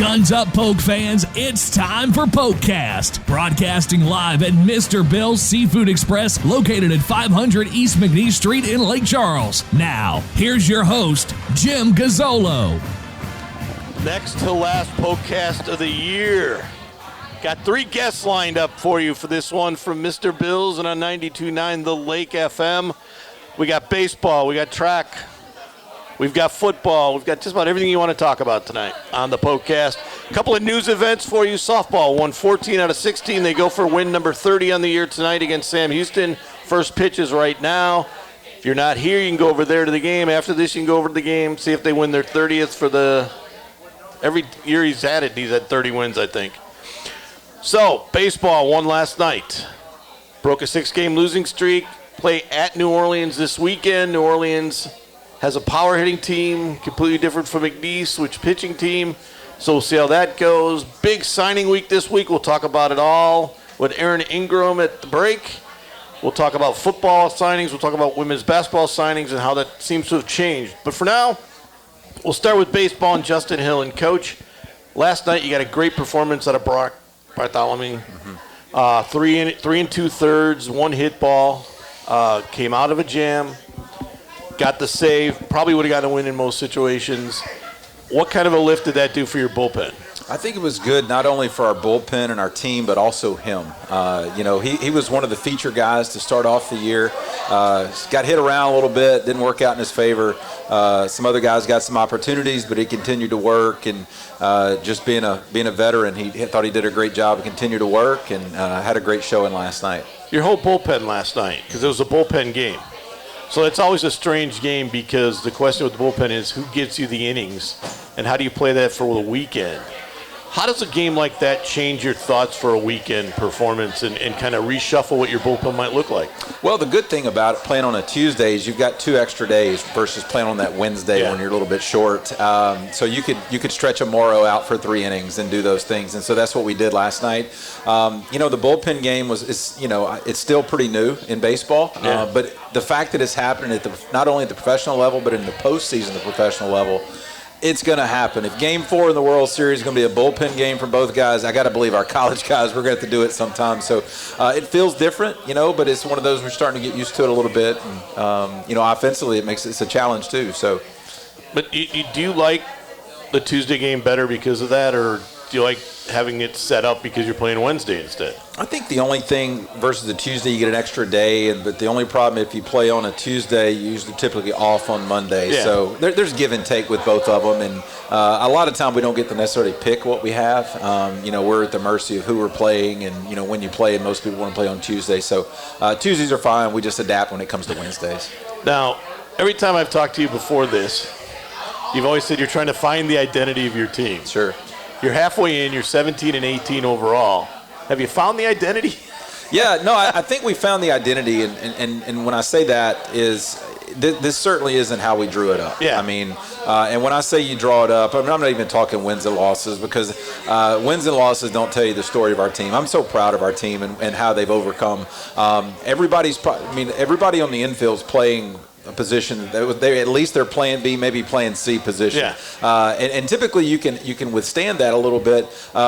Guns up, Poke fans. It's time for PokeCast. Broadcasting live at Mr. Bill's Seafood Express, located at 500 East McNeese Street in Lake Charles. Now, here's your host, Jim Gazzolo. Next to last PokeCast of the year. Got 3 guests lined up for you for this one from Mr. Bill's and on 92.9 The Lake FM. We got baseball, we got track, we've got football, we've got just about everything you want to talk about tonight on the PokeCast. A couple of news events for you. Softball won 14 out of 16. They go for win number 30 on the year tonight against Sam Houston. First pitch is right now. If you're not here, you can go over there to the game. After this, you can go over to the game, see if they win their 30th for the... Every year he's had it, he's had 30 wins, I think. So, baseball won last night. Broke a 6-game losing streak. Play at New Orleans this weekend. New Orleans has a power hitting team, completely different from McNeese, which pitching team. So we'll see how that goes. Big signing week this week. We'll talk about it all with Aaron Ingram at the break. We'll talk about football signings. We'll talk about women's basketball signings and how that seems to have changed. But for now, we'll start with baseball and Justin Hill. And Coach, last night you got a great performance out of Bartholomew. 3 2/3, 1 hit ball. Came out of a jam, got the save, probably would have gotten a win in most situations. What kind of a lift did that do for your bullpen? I think it was good not only for our bullpen and our team, but also him. He was one of the feature guys to start off the year. Got hit around a little bit, didn't work out in his favor. Some other guys got some opportunities, but he continued to work. And just being a veteran, he thought he did a great job and continued to work and had a great showing last night. Your whole bullpen last night, because it was a bullpen game. So it's always a strange game because the question with the bullpen is who gets you the innings and how do you play that for the weekend? How does a game like that change your thoughts for a weekend performance and kind of reshuffle what your bullpen might look like? Well, the good thing about it, playing on a Tuesday is you've got 2 extra days versus playing on that Wednesday when you're a little bit short. So you could stretch a Morrow out for 3 innings and do those things, and so that's what we did last night. The bullpen game it's still pretty new in baseball, but the fact that it's happening not only at the professional level but in the postseason, the professional level. It's going to happen. If Game 4 in the World Series is going to be a bullpen game from both guys, I got to believe our college guys, we're going to have to do it sometime. So it feels different, but it's one of those we're starting to get used to it a little bit. And, offensively, it's a challenge too. So, but do you like the Tuesday game better because of that, or do you like having it set up because you're playing Wednesday instead? I think the only thing versus a Tuesday, you get an extra day, but the only problem if you play on a Tuesday, you usually typically off on Monday. Yeah. So there's give and take with both of them, and a lot of time we don't get to necessarily pick what we have. We're at the mercy of who we're playing, and when you play, and most people want to play on Tuesday. So Tuesdays are fine. We just adapt when it comes to Wednesdays. Now, every time I've talked to you before this, you've always said you're trying to find the identity of your team. Sure. You're halfway in. You're 17-18 overall. Have you found the identity? Yeah, no, I think we found the identity, and when I say that is this certainly isn't how we drew it up. Yeah. I mean, and when I say you draw it up, I'm not even talking wins and losses because wins and losses don't tell you the story of our team. I'm so proud of our team and how they've overcome. Everybody on the infield is playing a position that at least they're playing B, maybe playing C position. Yeah. And typically you can withstand that a little bit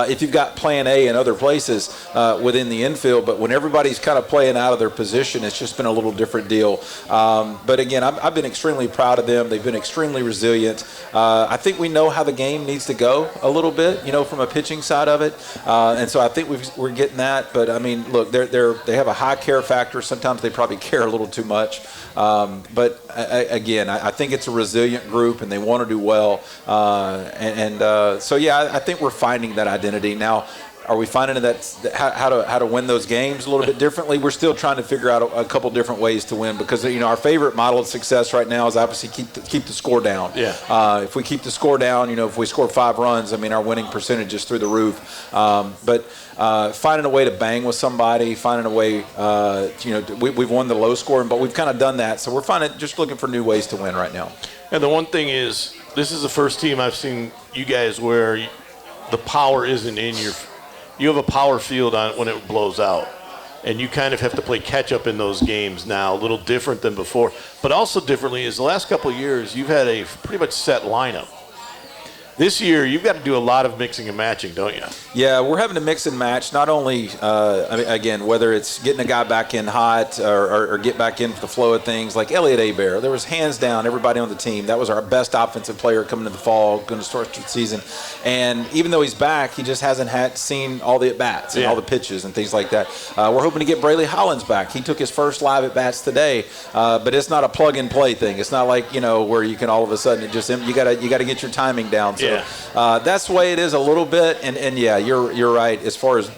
if you've got plan A in other places within the infield. But when everybody's kind of playing out of their position, it's just been a little different deal. But again, I've been extremely proud of them. They've been extremely resilient. I think we know how the game needs to go a little bit, from a pitching side of it. And so I think we're getting that. But I mean, look, they have a high care factor. Sometimes they probably care a little too much. But again, I think it's a resilient group, and they want to do well. So I think we're finding that identity now. Are we finding how to win those games a little bit differently? We're still trying to figure out a couple different ways to win because our favorite model of success right now is obviously keep the score down. Yeah. If we keep the score down, if we score 5 runs, I mean our winning percentage is through the roof. But finding a way to bang with somebody, finding a way, we've won the low scoring, but we've kind of done that. So we're just looking for new ways to win right now. And the one thing is, this is the first team I've seen you guys where the power isn't in your. You have a power field on when it blows out, and you kind of have to play catch-up in those games now, a little different than before. But also differently is the last couple of years, you've had a pretty much set lineup. This year, you've got to do a lot of mixing and matching, don't you? Yeah, we're having to mix and match, not only, again, whether it's getting a guy back in hot or get back into the flow of things, like Elliott Hebert. There was hands down everybody on the team. That was our best offensive player coming into the fall, going to start the season. And even though he's back, he just hasn't seen all the at-bats and all the pitches and things like that. We're hoping to get Braylon Hollins back. He took his first live at-bats today, but it's not a plug-and-play thing. It's not like, where you can all of a sudden, you got to get your timing down. So that's the way it is a little bit. And yeah, you're right. As far as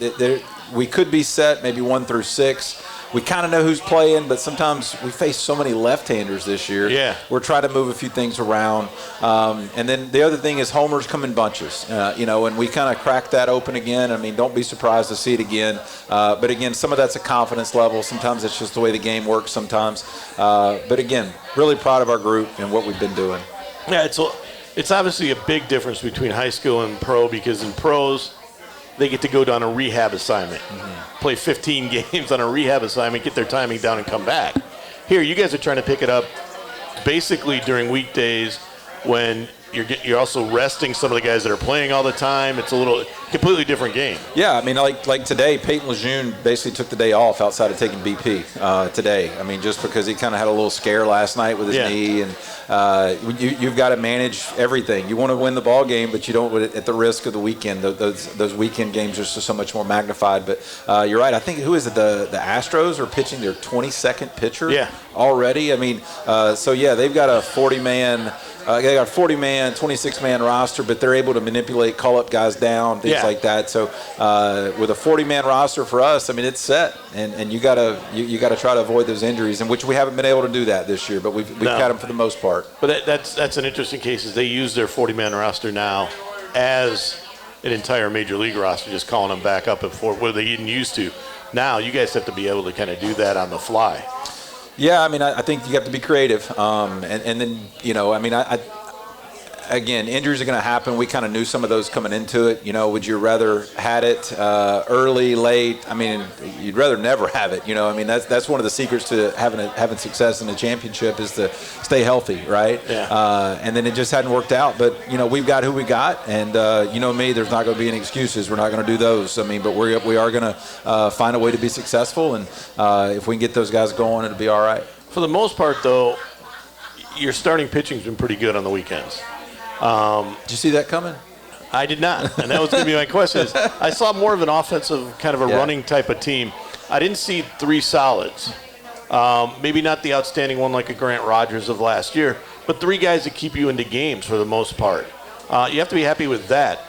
we could be set maybe 1 through 6. We kind of know who's playing, but sometimes we face so many left-handers this year. Yeah. We're trying to move a few things around. And then the other thing is homers come in bunches, and we kind of cracked that open again. I mean, don't be surprised to see it again. But again, some of that's a confidence level. Sometimes it's just the way the game works sometimes. But again, really proud of our group and what we've been doing. Yeah, it's obviously a big difference between high school and pro, because in pros, they get to go down a rehab assignment, play 15 games on a rehab assignment, get their timing down, and come back. Here, you guys are trying to pick it up basically during weekdays when you're also resting some of the guys that are playing all the time. It's a little completely different game. Yeah, I mean, like today, Peyton Lejeune basically took the day off outside of taking BP today. I mean, just because he kind of had a little scare last night with his knee, and you've got to manage everything. You want to win the ball game, but you don't at the risk of the weekend. Those weekend games are just so much more magnified. But you're right. I think, who is it? The Astros are pitching their 22nd pitcher already. I mean, they've got a 40-man. They got a 40-man, 26-man roster, but they're able to manipulate, call up guys down, things like that. So with a 40-man roster for us, I mean, it's set, and you gotta try to avoid those injuries, in which we haven't been able to do that this year, but we've got them for the most part. But that's an interesting case, is they use their 40-man roster now as an entire major league roster, just calling them back up where they didn't used to. Now you guys have to be able to kind of do that on the fly. Yeah, I mean, I think you have to be creative. And then, I mean, again, injuries are going to happen. We kind of knew some of those coming into it. Would you rather had it early, late? I mean, you'd rather never have it. I mean, that's one of the secrets to having success in the championship, is to stay healthy, right? Yeah. And then it just hadn't worked out. But, we've got who we got. And, me, there's not going to be any excuses. We're not going to do those. I mean, but we are going to find a way to be successful. And if we can get those guys going, it'll be all right. For the most part, though, your starting pitching's been pretty good on the weekends. Did you see that coming? I did not, and that was going to be my question. I saw more of an offensive, kind of a running type of team. I didn't see 3 solids. Maybe not the outstanding one like a Grant Rogers of last year, but 3 guys that keep you into games for the most part. You have to be happy with that.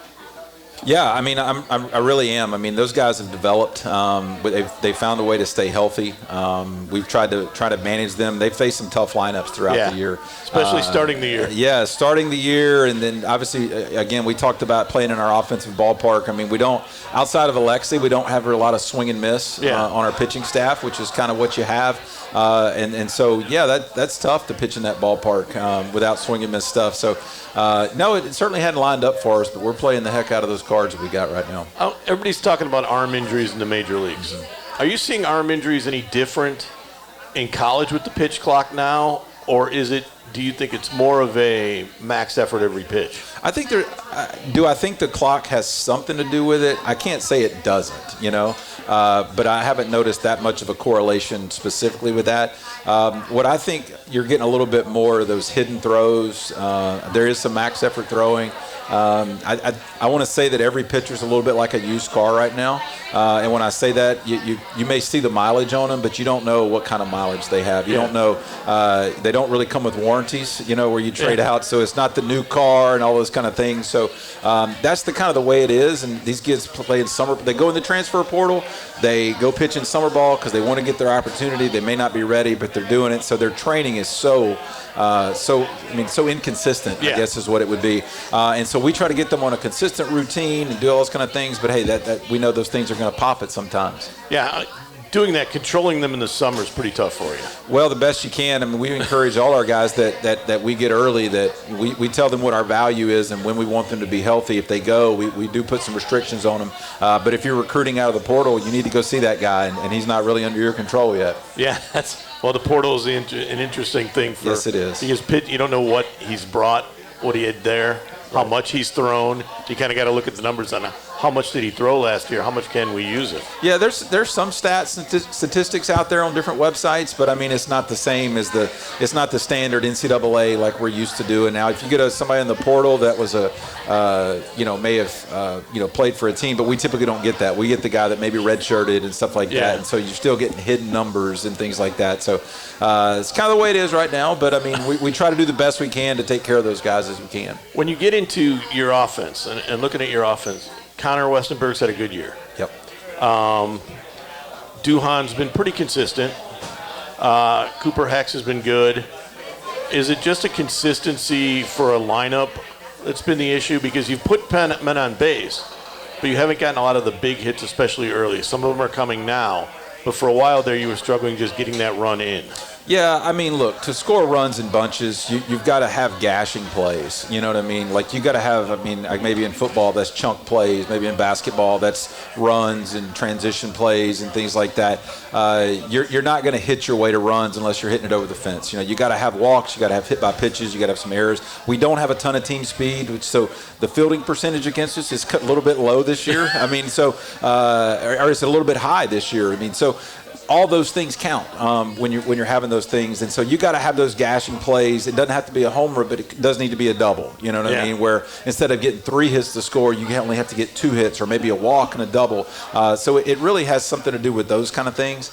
Yeah, I mean, I really am. I mean, those guys have developed. They found a way to stay healthy. We've tried to manage them. They've faced some tough lineups throughout the year, especially starting the year. Yeah, starting the year, and then obviously, again, we talked about playing in our offensive ballpark. I mean, we don't, outside of Alexi, we don't have a lot of swing and miss on our pitching staff, which is kind of what you have. And so, that's tough to pitch in that ballpark without swing and miss stuff. So, no, it certainly hadn't lined up for us, but we're playing the heck out of those cards that we got right now. Everybody's talking about arm injuries in the major leagues. Are you seeing arm injuries any different in college with the pitch clock now, or do you think it's more of a max effort every pitch? I think I think the clock has something to do with it? I can't say it doesn't, but I haven't noticed that much of a correlation specifically with that. What I think you're getting a little bit more of those hidden throws. There is some max effort throwing. I want to say that every pitcher is a little bit like a used car right now. And when I say that, you may see the mileage on them, but you don't know what kind of mileage they have. You don't know. They don't really come with warranties, where you trade out. So it's not the new car and all those kind of things. So that's the kind of the way it is. And these kids play in summer. They go in the transfer portal. They go pitch in summer ball because they want to get their opportunity. They may not be ready, but they're doing it. So their training is so inconsistent, I guess is what it would be. And so we try to get them on a consistent routine and do all those kind of things. But hey, that we know those things are going to pop it sometimes. Yeah. Doing that, controlling them in the summer is pretty tough for you. Well, the best you can. I mean, we encourage all our guys that we get early, that we tell them what our value is and when we want them to be healthy. If they go, we do put some restrictions on them. But if you're recruiting out of the portal, you need to go see that guy, and he's not really under your control yet. Yeah, the portal is an interesting thing. Yes, it is. Because you don't know what he's brought, what he had there. how much he's thrown. You kind of got to look at the numbers on how much did he throw last year, how much can we use it. Yeah, there's some statistics out there on different websites, but I mean it's not the same as it's not the standard NCAA like we're used to doing now. If you get somebody in the portal that was may have played for a team, but we typically don't get that. We get the guy that maybe redshirted and stuff like that, and so you're still getting hidden numbers and things like that. So it's kind of the way it is right now, but I mean we try to do the best we can to take care of those guys as we can. When you get into your offense and looking at your offense, Connor Westenberg's had a good year. Yep. Duhan's been pretty consistent. Cooper Hex has been good. Is it just a consistency for a lineup that's been the issue? Because you've put men on base, but you haven't gotten a lot of the big hits, especially early. Some of them are coming now, but for a while there you were struggling just getting that run in. Yeah, I mean, look, to score runs in bunches, you've got to have gashing plays. You know what I mean? Like, you got to have, like maybe in football, that's chunk plays. Maybe in basketball, that's runs and transition plays and things like that. You're not going to hit your way to runs unless you're hitting it over the fence. You got to have walks. You got to have hit by pitches. You got to have some errors. We don't have a ton of team speed, so the fielding percentage against us is cut a little bit low this year. or it's a little bit high this year. So all those things count when you're having those things, and so you got to have those gashing plays. It doesn't have to be a homer, but it does need to be a double. You know what I mean? Where instead of getting 3 hits to score, you only have to get 2 hits, or maybe a walk and a double. So it really has something to do with those kind of things.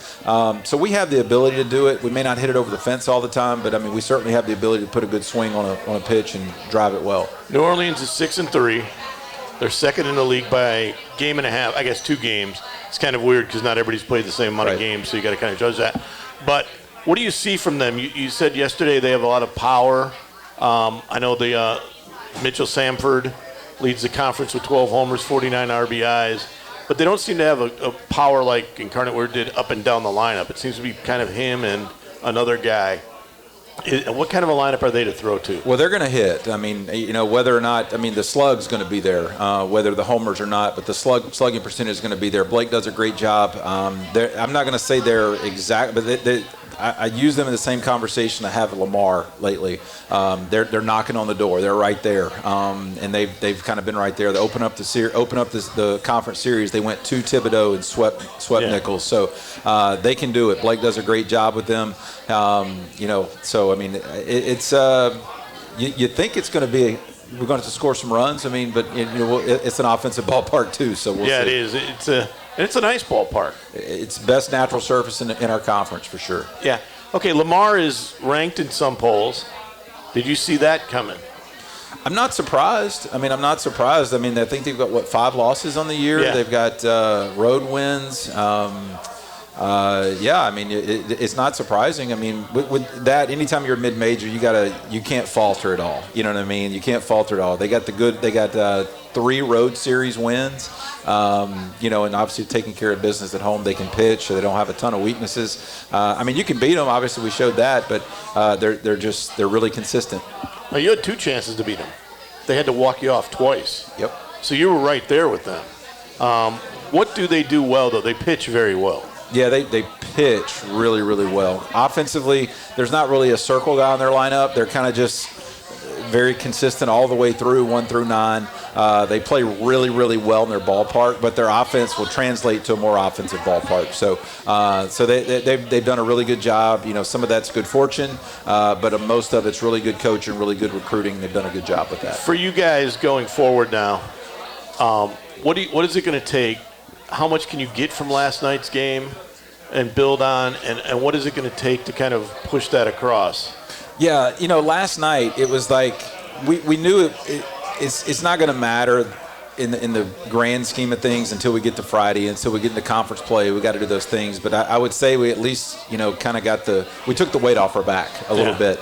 So we have the ability to do it. We may not hit it over the fence all the time, but we certainly have the ability to put a good swing on a pitch and drive it well. New Orleans is 6-3. They're second in the league by a game and a half. I guess 2 games. It's kind of weird because not everybody's played the same amount of games, so you got to kind of judge that. But what do you see from them? You said yesterday they have a lot of power. I know the Mitchell Samford leads the conference with 12 homers, 49 RBIs. But they don't seem to have a power like Incarnate Word did up and down the lineup. It seems to be kind of him and another guy. What kind of a lineup are they to throw to? Well, they're going to hit. Whether or not, the slug's going to be there, whether the homers or not, but the slugging percentage is going to be there. Blake does a great job. I'm not going to say they're exact, but I use them in the same conversation I have with Lamar lately. They're knocking on the door. They're right there, and they've kind of been right there. They open up the conference series. They went to Thibodeau and swept Nichols, so they can do it. Blake does a great job with them. It's you think it's going to be we're going to score some runs. But it's an offensive ballpark too. So we'll see. It is. It's a nice ballpark. It's best natural surface in our conference for sure. Yeah. Okay. Lamar is ranked in some polls. Did you see that coming? I'm not surprised. I think they've got 5 losses on the year. Yeah. They've got road wins. It's not surprising. With that, anytime you're mid-major, you can't falter at all. You know what I mean? You can't falter at all. They got 3 road series wins. And obviously taking care of business at home, they can pitch, so they don't have a ton of weaknesses. You can beat them. Obviously, we showed that, but they're really consistent. Now, you had 2 chances to beat them. They had to walk you off twice. Yep. So you were right there with them. What do they do well, though? They pitch very well. Yeah, they pitch really, really well. Offensively, there's not really a circle guy in their lineup. They're kind of just very consistent all the way through, 1 through 9. They play really, really well in their ballpark, but their offense will translate to a more offensive ballpark. So they've done a really good job. Some of that's good fortune, but most of it's really good coaching, really good recruiting. They've done a good job with that. For you guys going forward now, what is it going to take? How much can you get from last night's game and build on, and what is it going to take to kind of push that across? Yeah, last night it was like we knew it's not going to matter in the grand scheme of things until we get to Friday, until we get into conference play. We got to do those things, but I would say we at least kind of we took the weight off our back a little bit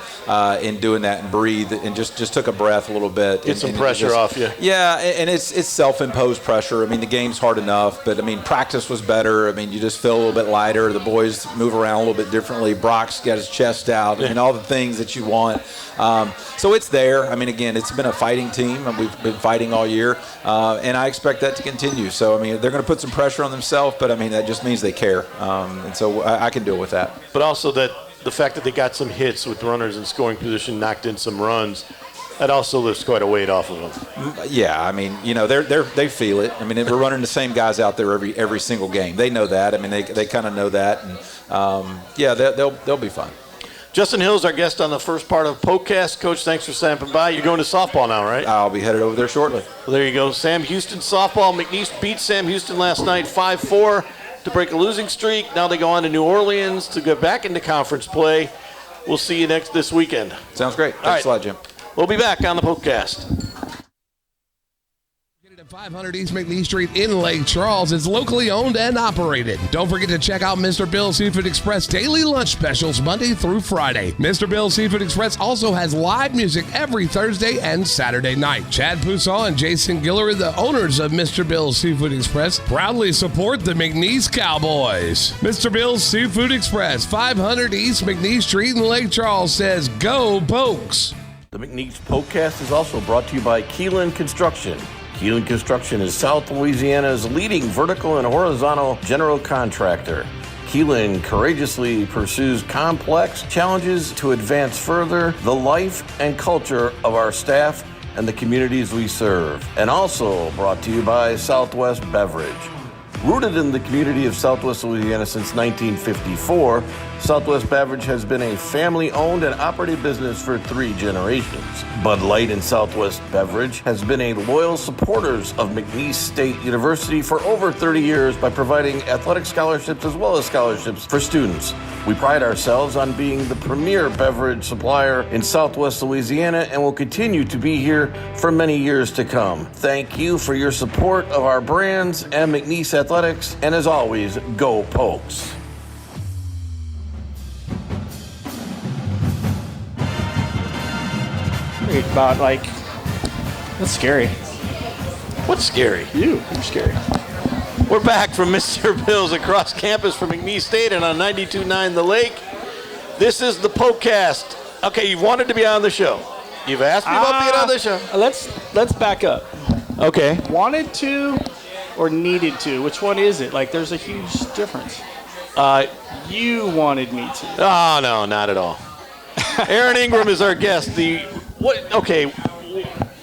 in doing that, and breathed and just took a breath a little bit. Get some pressure off you. Yeah, and it's self-imposed pressure. The game's hard enough, but practice was better. You just feel a little bit lighter. The boys move around a little bit differently. Brock's got his chest out. All the things that you want. So it's there. Again, it's been a fighting team, and we've been fighting all year. And I expect that to continue. So, they're going to put some pressure on themselves, but, that just means they care. And so I can deal with that. But also the fact that they got some hits with runners in scoring position, knocked in some runs, That also lifts quite a weight off of them. Yeah, I mean, they feel it. I mean, we're running the same guys out there every single game. They know that. I mean, they kind of know that, and they'll be fine. Justin Hill's our guest on the first part of PokeCast. Coach, thanks for stopping by. You're going to softball now, right? I'll be headed over there shortly. Well, there you go. Sam Houston softball. McNeese beat Sam Houston last night 5-4 to break a losing streak. Now they go on to New Orleans to get back into conference play. We'll see you this weekend. Sounds great. Thanks a lot, Jim. We'll be back on the PokeCast. 500 East McNeese Street in Lake Charles is locally owned and operated. Don't forget to check out Mr. Bill's Seafood Express daily lunch specials Monday through Friday. Mr. Bill's Seafood Express also has live music every Thursday and Saturday night. Chad Poussaint and Jason Gilroy, the owners of Mr. Bill's Seafood Express, proudly support the McNeese Cowboys. Mr. Bill's Seafood Express, 500 East McNeese Street in Lake Charles says, go Pokes! The McNeese PokeCast is also brought to you by Keelan Construction. Keelan Construction is South Louisiana's leading vertical and horizontal general contractor. Keelan courageously pursues complex challenges to advance further the life and culture of our staff and the communities we serve. And also brought to you by Southwest Beverage. Rooted in the community of Southwest Louisiana since 1954, Southwest Beverage has been a family-owned and operated business for 3 generations. Bud Light and Southwest Beverage has been a loyal supporters of McNeese State University for over 30 years by providing athletic scholarships as well as scholarships for students. We pride ourselves on being the premier beverage supplier in Southwest Louisiana and will continue to be here for many years to come. Thank you for your support of our brands and McNeese Athletics, and as always, go Pokes. About that's scary. What's scary? You're scary. We're back from Mr. Bill's across campus from McNeese State and on 92.9 The Lake. This is the PokeCast. Okay, you've wanted to be on the show. You've asked me about being on the show. Let's back up. Okay. Wanted to or needed to? Which one is it? There's a huge difference. You wanted me to. Oh, no, not at all. Aaron Ingram is our guest.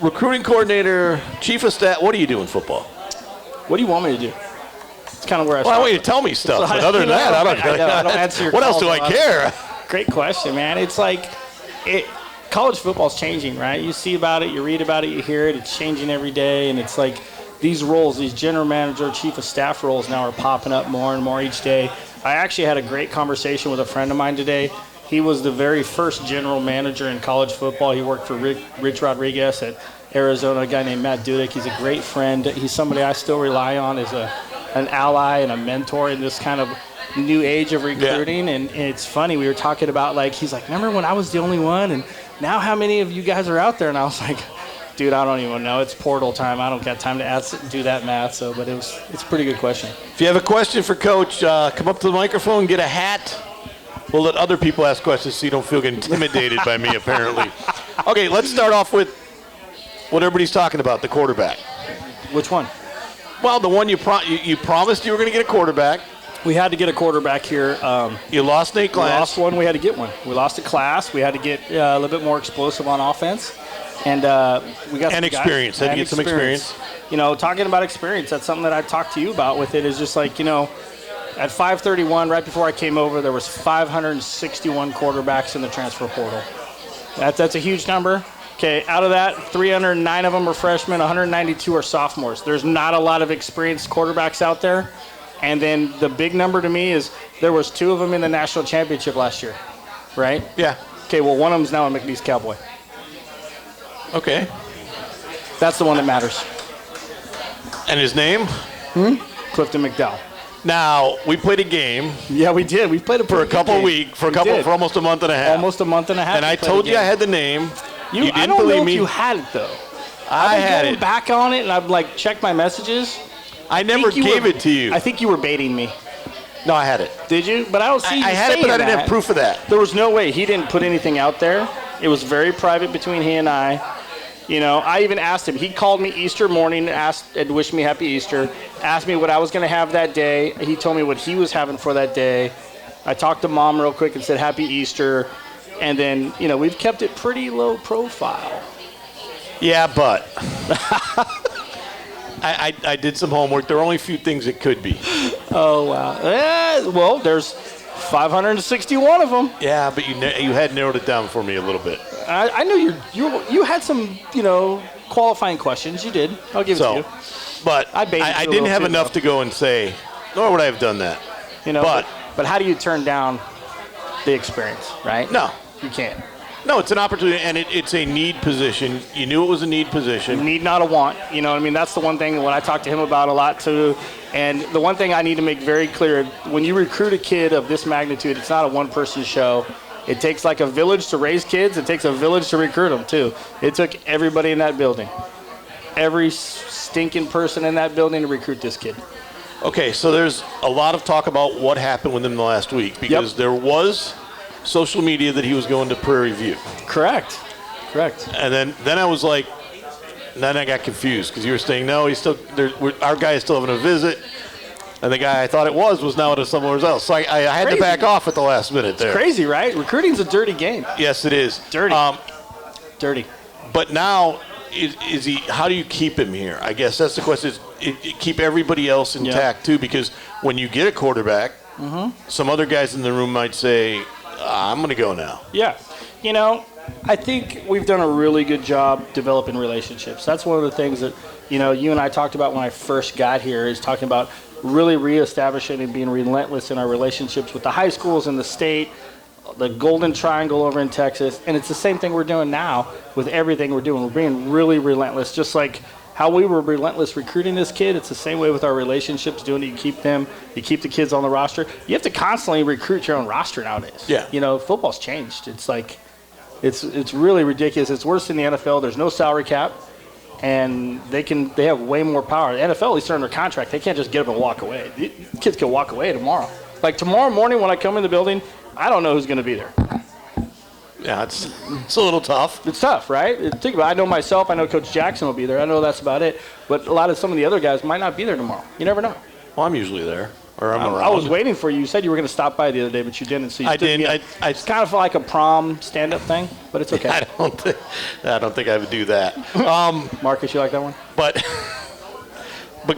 Recruiting coordinator, chief of staff. What do you do in football? What do you want me to do? It's kind of where I Well, I want you to tell me stuff, but other than that, I don't answer your What else do I care? Great question, man. It's college football's changing, right? You see about it, you read about it, you hear it. It's changing every day, and it's these roles, these general manager, chief of staff roles now are popping up more and more each day. I actually had a great conversation with a friend of mine today. He was the very first general manager in college football. He worked for Rich Rodriguez at Arizona, a guy named Matt Dudek. He's a great friend. He's somebody I still rely on as an ally and a mentor in this kind of new age of recruiting. Yeah. And it's funny, we were talking about, he's like, remember when I was the only one? And now how many of you guys are out there? And I was like, dude, I don't even know. It's portal time. I don't got time to do that math. But it's a pretty good question. If you have a question for Coach, come up to the microphone, get a hat. We'll let other people ask questions so you don't feel intimidated by me, apparently. Okay, let's start off with what everybody's talking about, the quarterback. Which one? Well, the one you promised you were going to get a quarterback. We had to get a quarterback here. You lost Nate Glass. We lost one. We had to get one. We lost a class. We had to get a little bit more explosive on offense. And we got some experience. Had to get some experience. Talking about experience, that's something that I talked to you about with it is just at 5:31, right before I came over, there was 561 quarterbacks in the transfer portal. That's a huge number. Okay, out of that, 309 of them are freshmen, 192 are sophomores. There's not a lot of experienced quarterbacks out there. And then the big number to me is there was 2 of them in the national championship last year, right? Yeah. Okay, well, one of them's now a McNeese Cowboy. Okay. That's the one that matters. And his name? Clifton McDowell. Now, we played a game. Yeah, we did. We played for a couple of weeks, for almost a month and a half. Almost a month and a half. And I told you I had the name. You didn't I don't believe know me. If you had it though. I had it. Back on it, and I've checked my messages. I never gave it to you. I think you were baiting me. No, I had it. Did you? But I don't see you I had it, but I didn't have proof of that. There was no way. He didn't put anything out there. It was very private between he and I. I even asked him. He called me Easter morning and wished me happy Easter, asked me what I was going to have that day. He told me what he was having for that day. I talked to Mom real quick and said happy Easter. And then, we've kept it pretty low profile. Yeah, but I did some homework. There are only a few things it could be. Oh, wow. Well, there's 561 of them. Yeah, but you had narrowed it down for me a little bit. I knew you had some, qualifying questions. You did. I'll give it to you. But I didn't have enough to go and say, nor would I have done that. But how do you turn down the experience, right? No. You can't. No, it's an opportunity, and it's a need position. You knew it was a need position. Need, not a want. You know what I mean? That's the one thing when I talk to him about a lot, too. And the one thing I need to make very clear, when you recruit a kid of this magnitude, it's not a one-person show. It takes like a village to raise kids. It takes a village to recruit them, too. It took everybody in that building, every stinking person in that building to recruit this kid. Okay, so there's a lot of talk about what happened with him the last week because there was social media that he was going to Prairie View. Correct. And then I was like, then I got confused because you were saying, no, he's still there. Our guy is still having a visit. And the guy I thought it was now somewhere else. So I had to back off at the last minute there. It's crazy, right? Recruiting's a dirty game. Yes, it is. Dirty. Dirty. But now, is he? How do you keep him here? I guess that's the question. Keep everybody else intact, too, because when you get a quarterback, some other guys in the room might say, I'm going to go now. Yeah. I think we've done a really good job developing relationships. That's one of the things that, you and I talked about when I first got here is talking about really reestablishing and being relentless in our relationships with the high schools in the state, the Golden Triangle over in Texas. And it's the same thing we're doing now with everything we're doing. We're being really relentless, just like how we were relentless recruiting this kid. It's the same way with our relationships, doing it. You keep the kids on the roster. You have to constantly recruit your own roster nowadays. Yeah. Football's changed. It's like, it's really ridiculous. It's worse than the NFL. There's no salary cap, and they have way more power. The NFL, at least they're under contract. They can't just get up and walk away. The kids can walk away tomorrow. Like tomorrow morning when I come in the building, I don't know who's going to be there. Yeah, it's a little tough. It's tough, right? Think about it. I know myself. I know Coach Jackson will be there. I know that's about it. But a lot of some of the other guys might not be there tomorrow. You never know. Well, I'm usually there. Or I'm around. I was waiting for you. You said you were going to stop by the other day, but you didn't. So you I didn't. It's kind of like a prom stand-up thing, but it's okay. I don't think I would do that. Marcus, you like that one? But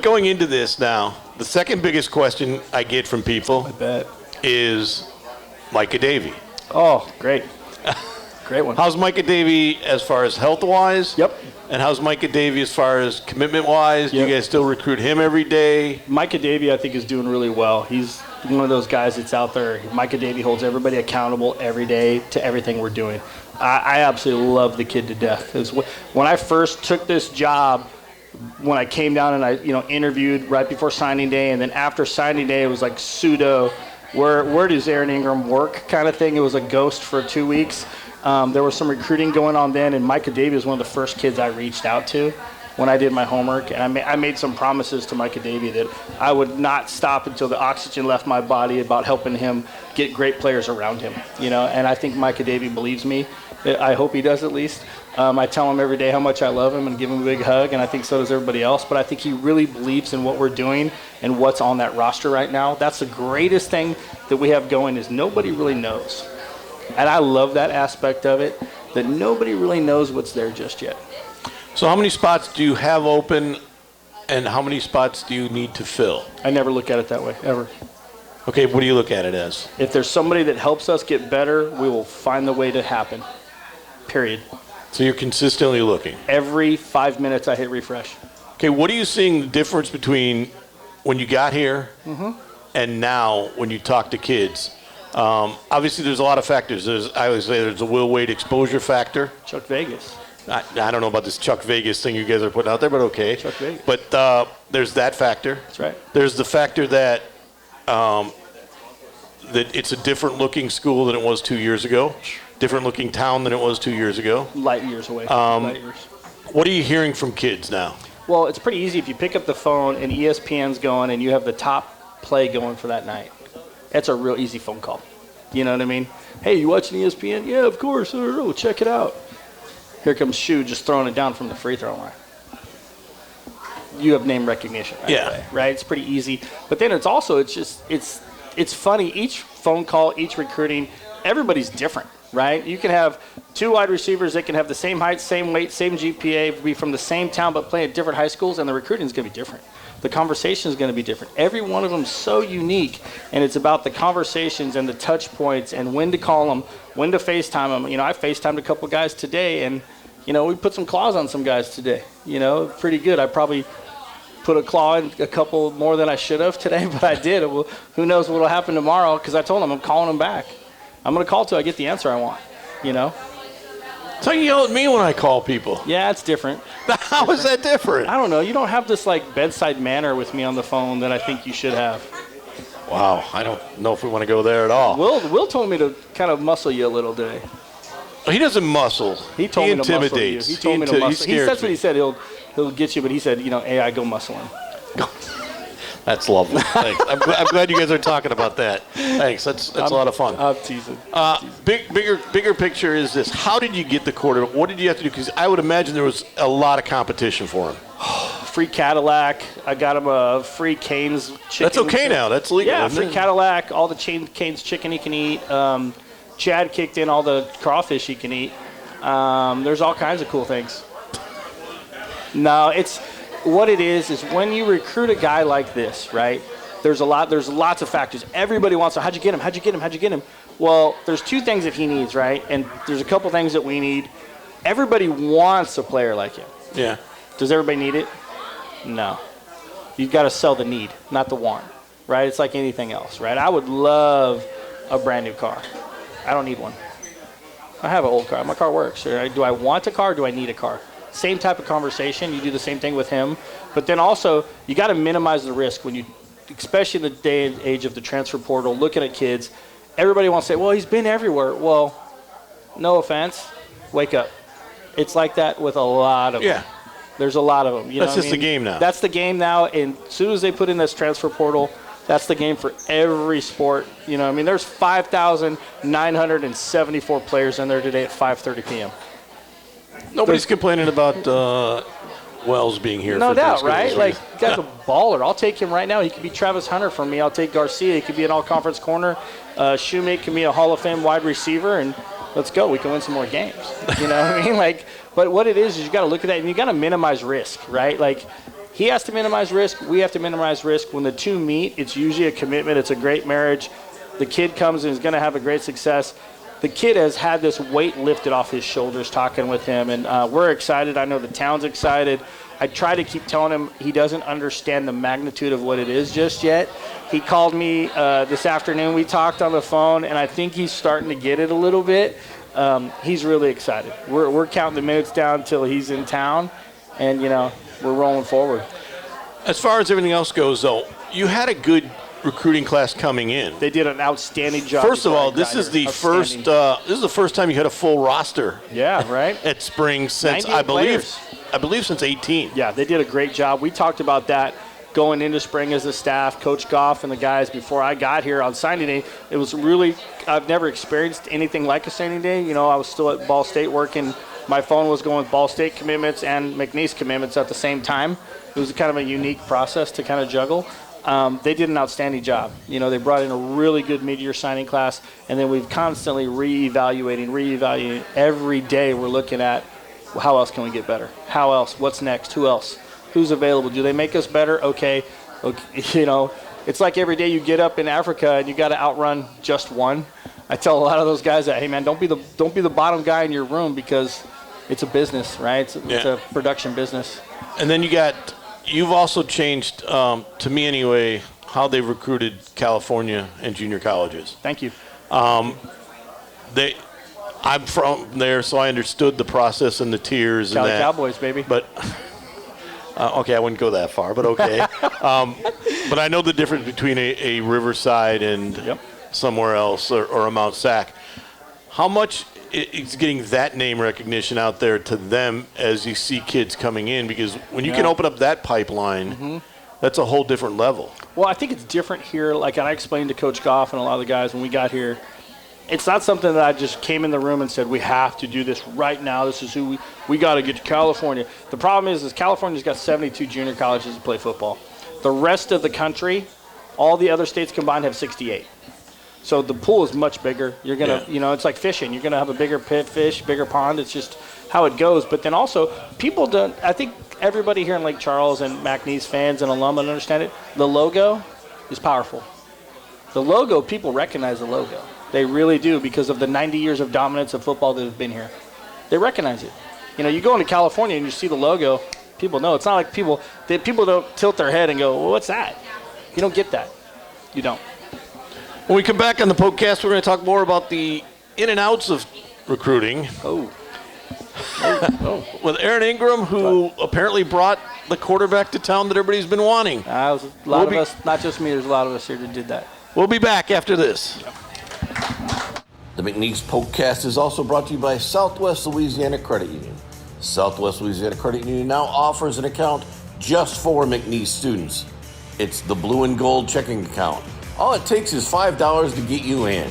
going into this now, the second biggest question I get from people is Micah Davey. Oh, great. Great one. How's Micah Davey as far as health-wise? Yep. And how's Micah Davey as far as commitment-wise? Do you guys still recruit him every day? Micah Davey, I think, is doing really well. He's one of those guys that's out there. Micah Davey holds everybody accountable every day to everything we're doing. I absolutely love the kid to death. When I first took this job, when I came down and I interviewed right before signing day, and then after signing day, it was like pseudo, where does Aaron Ingram work kind of thing. It was a ghost for 2 weeks. There was some recruiting going on then, and Micah Davey was one of the first kids I reached out to when I did my homework. And I made some promises to Micah Davey that I would not stop until the oxygen left my body about helping him get great players around him. And I think Micah Davey believes me. I hope he does at least. I tell him every day how much I love him and give him a big hug, and I think so does everybody else. But I think he really believes in what we're doing and what's on that roster right now. That's the greatest thing that we have going is nobody really knows. And I love that aspect of it, that nobody really knows what's there just yet. So how many spots do you have open, and how many spots do you need to fill? I never look at it that way, ever. Okay, what do you look at it as? If there's somebody that helps us get better, we will find the way to happen, period. So you're consistently looking? Every 5 minutes I hit refresh. Okay, what are you seeing the difference between when you got here and now when you talk to kids? Obviously, there's a lot of factors. I always say there's a Will Wade exposure factor. Chuck Vegas. I don't know about this Chuck Vegas thing you guys are putting out there, but okay. Chuck Vegas. But there's that factor. That's right. There's the factor that that it's a different looking school than it was 2 years ago, different looking town than it was 2 years ago. Light years away. Light years. What are you hearing from kids now? Well, it's pretty easy if you pick up the phone and ESPN's going and you have the top play going for that night. That's a real easy phone call. You know what I mean? Hey, you watching ESPN? Yeah, of course. Oh, check it out. Here comes Shu just throwing it down from the free throw line. You have name recognition right away, right? It's pretty easy. But then it's funny. Each phone call, each recruiting, everybody's different. right? You can have 2 wide receivers that can have the same height, same weight, same GPA, be from the same town but play at different high schools, and the recruiting is going to be different. The conversation is going to be different. Every one of them is so unique, and it's about the conversations and the touch points and when to call them, when to FaceTime them. You know, I FaceTimed a couple guys today, and, you know, we put some claws on some guys today. You know, pretty good. I probably put a claw in a couple more than I should have today, but I did. Well, who knows what will happen tomorrow, because I told them I'm calling them back. I'm going to call till I get the answer I want, you know? So you yell at me when I call people. Yeah, it's different. How is that different? I don't know. You don't have this, like, bedside manner with me on the phone that I think you should have. Wow, I don't know if we want to go there at all. Will told me to kind of muscle you a little today. He doesn't muscle. He told me to muscle you. intimidates. He told me to muscle. That's me. what he said. He'll get you, but he said, you know, AI, go muscle him. That's lovely. Thanks. I'm glad you guys are talking about that. Thanks. That's a lot of fun. I'm teasing. Bigger picture is this. How did you get the quarterback? What did you have to do? Because I would imagine there was a lot of competition for him. Free Cadillac. I got him a free Cane's chicken. That's okay now. That's legal. Yeah, isn't free it? Cadillac, all the Cane's chicken he can eat. Chad kicked in all the crawfish he can eat. There's all kinds of cool things. No, it's what it is when you recruit a guy like this, right? There's lots of factors. Everybody wants to, how'd you get him? Well, there's 2 things that he needs, right? And there's a couple things that we need. Everybody wants a player like him. Yeah. Does everybody need it? No. You've got to sell the need, not the want, right? It's like anything else, right? I would love a brand new car. I don't need one. I have an old car. My car works. Right? Do I want a car or do I need a car? Same type of conversation. You do the same thing with him. But then also, you got to minimize the risk when you, especially in the day and age of the transfer portal, looking at kids. Everybody wants to say, well, he's been everywhere. Well, no offense. Wake up. It's like that with a lot of them. There's a lot of them. That's just the game now. That's the game now. And as soon as they put in this transfer portal, that's the game for every sport. You know, I mean, there's 5,974 players in there today at 5:30 p.m. Nobody's complaining about Wells being here. No for doubt, Thanksgiving right? season. Like, guy's a baller. I'll take him right now. He could be Travis Hunter for me. I'll take Garcia. He could be an all-conference corner. Shoemake can be a Hall of Fame wide receiver, and let's go. We can win some more games. You know what I mean? Like, but what it is you got to look at that, and you got to minimize risk, right? Like, he has to minimize risk. We have to minimize risk. When the 2 meet, it's usually a commitment. It's a great marriage. The kid comes and is going to have a great success. The kid has had this weight lifted off his shoulders talking with him, and we're excited. I know the town's excited. I try to keep telling him he doesn't understand the magnitude of what it is just yet. He called me this afternoon. We talked on the phone, and I think he's starting to get it a little bit. He's really excited. We're counting the minutes down until he's in town, and, you know, we're rolling forward. As far as everything else goes, though, you had a good recruiting class coming in. They did an outstanding job. First of all, this is the first time you had a full roster. Yeah, right. At spring since I believe since 18. Yeah, they did a great job. We talked about that going into spring as a staff, Coach Goff and the guys before I got here on signing day. It was really, I've never experienced anything like a signing day. You know, I was still at Ball State working. My phone was going with Ball State commitments and McNeese commitments at the same time. It was kind of a unique process to kind of juggle. They did an outstanding job. You know, they brought in a really good mid-year signing class, and then we've constantly reevaluating. Every day we're looking at how else can we get better? How else? What's next? Who else? Who's available? Do they make us better? Okay. You know, it's like every day you get up in Africa and you got to outrun just one. I tell a lot of those guys that, hey man, don't be the bottom guy in your room, because it's a business, right? It's a production business. And then you've also changed, to me anyway, how they recruited California and junior colleges. Thank you. I'm from there, so I understood the process and the tiers Cali and that. Cowboys, baby. But okay, I wouldn't go that far, but okay. But I know the difference between a Riverside and somewhere else or a Mount Sac. How much is getting that name recognition out there to them as you see kids coming in? Because when you can open up that pipeline, that's a whole different level. Well, I think it's different here. Like I explained to Coach Goff and a lot of the guys when we got here, it's not something that I just came in the room and said, we have to do this right now. This is who we got to get to California. The problem is California's got 72 junior colleges that play football. The rest of the country, all the other states combined, have 68. So the pool is much bigger. You're going to, it's like fishing. You're going to have a bigger fish, bigger pond. It's just how it goes. But then also, people don't, I think everybody here in Lake Charles and McNeese fans and alumni understand it. The logo is powerful. The logo, people recognize the logo. They really do because of the 90 years of dominance of football that have been here. They recognize it. You go into California and you see the logo, people know. It's not like people don't tilt their head and go, well, what's that? You don't get that. You don't. When we come back on the PokeCast, we're going to talk more about the in and outs of recruiting. With Aaron Ingram, who apparently brought the quarterback to town that everybody's been wanting. A lot of us, not just me, there's a lot of us here that did that. We'll be back after this. The McNeese PokeCast is also brought to you by Southwest Louisiana Credit Union. Southwest Louisiana Credit Union now offers an account just for McNeese students. It's the blue and gold checking account. All it takes is $5 to get you in.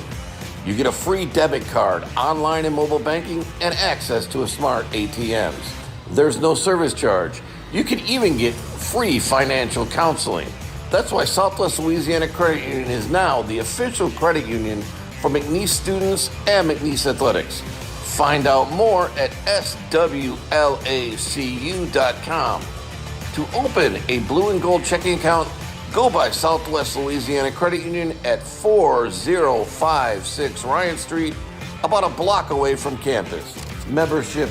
You get a free debit card, online and mobile banking, and access to a smart ATMs. There's no service charge. You can even get free financial counseling. That's why Southwest Louisiana Credit Union is now the official credit union for McNeese students and McNeese athletics. Find out more at swlacu.com. To open a blue and gold checking account, go by Southwest Louisiana Credit Union at 4056 Ryan Street, about a block away from campus. Membership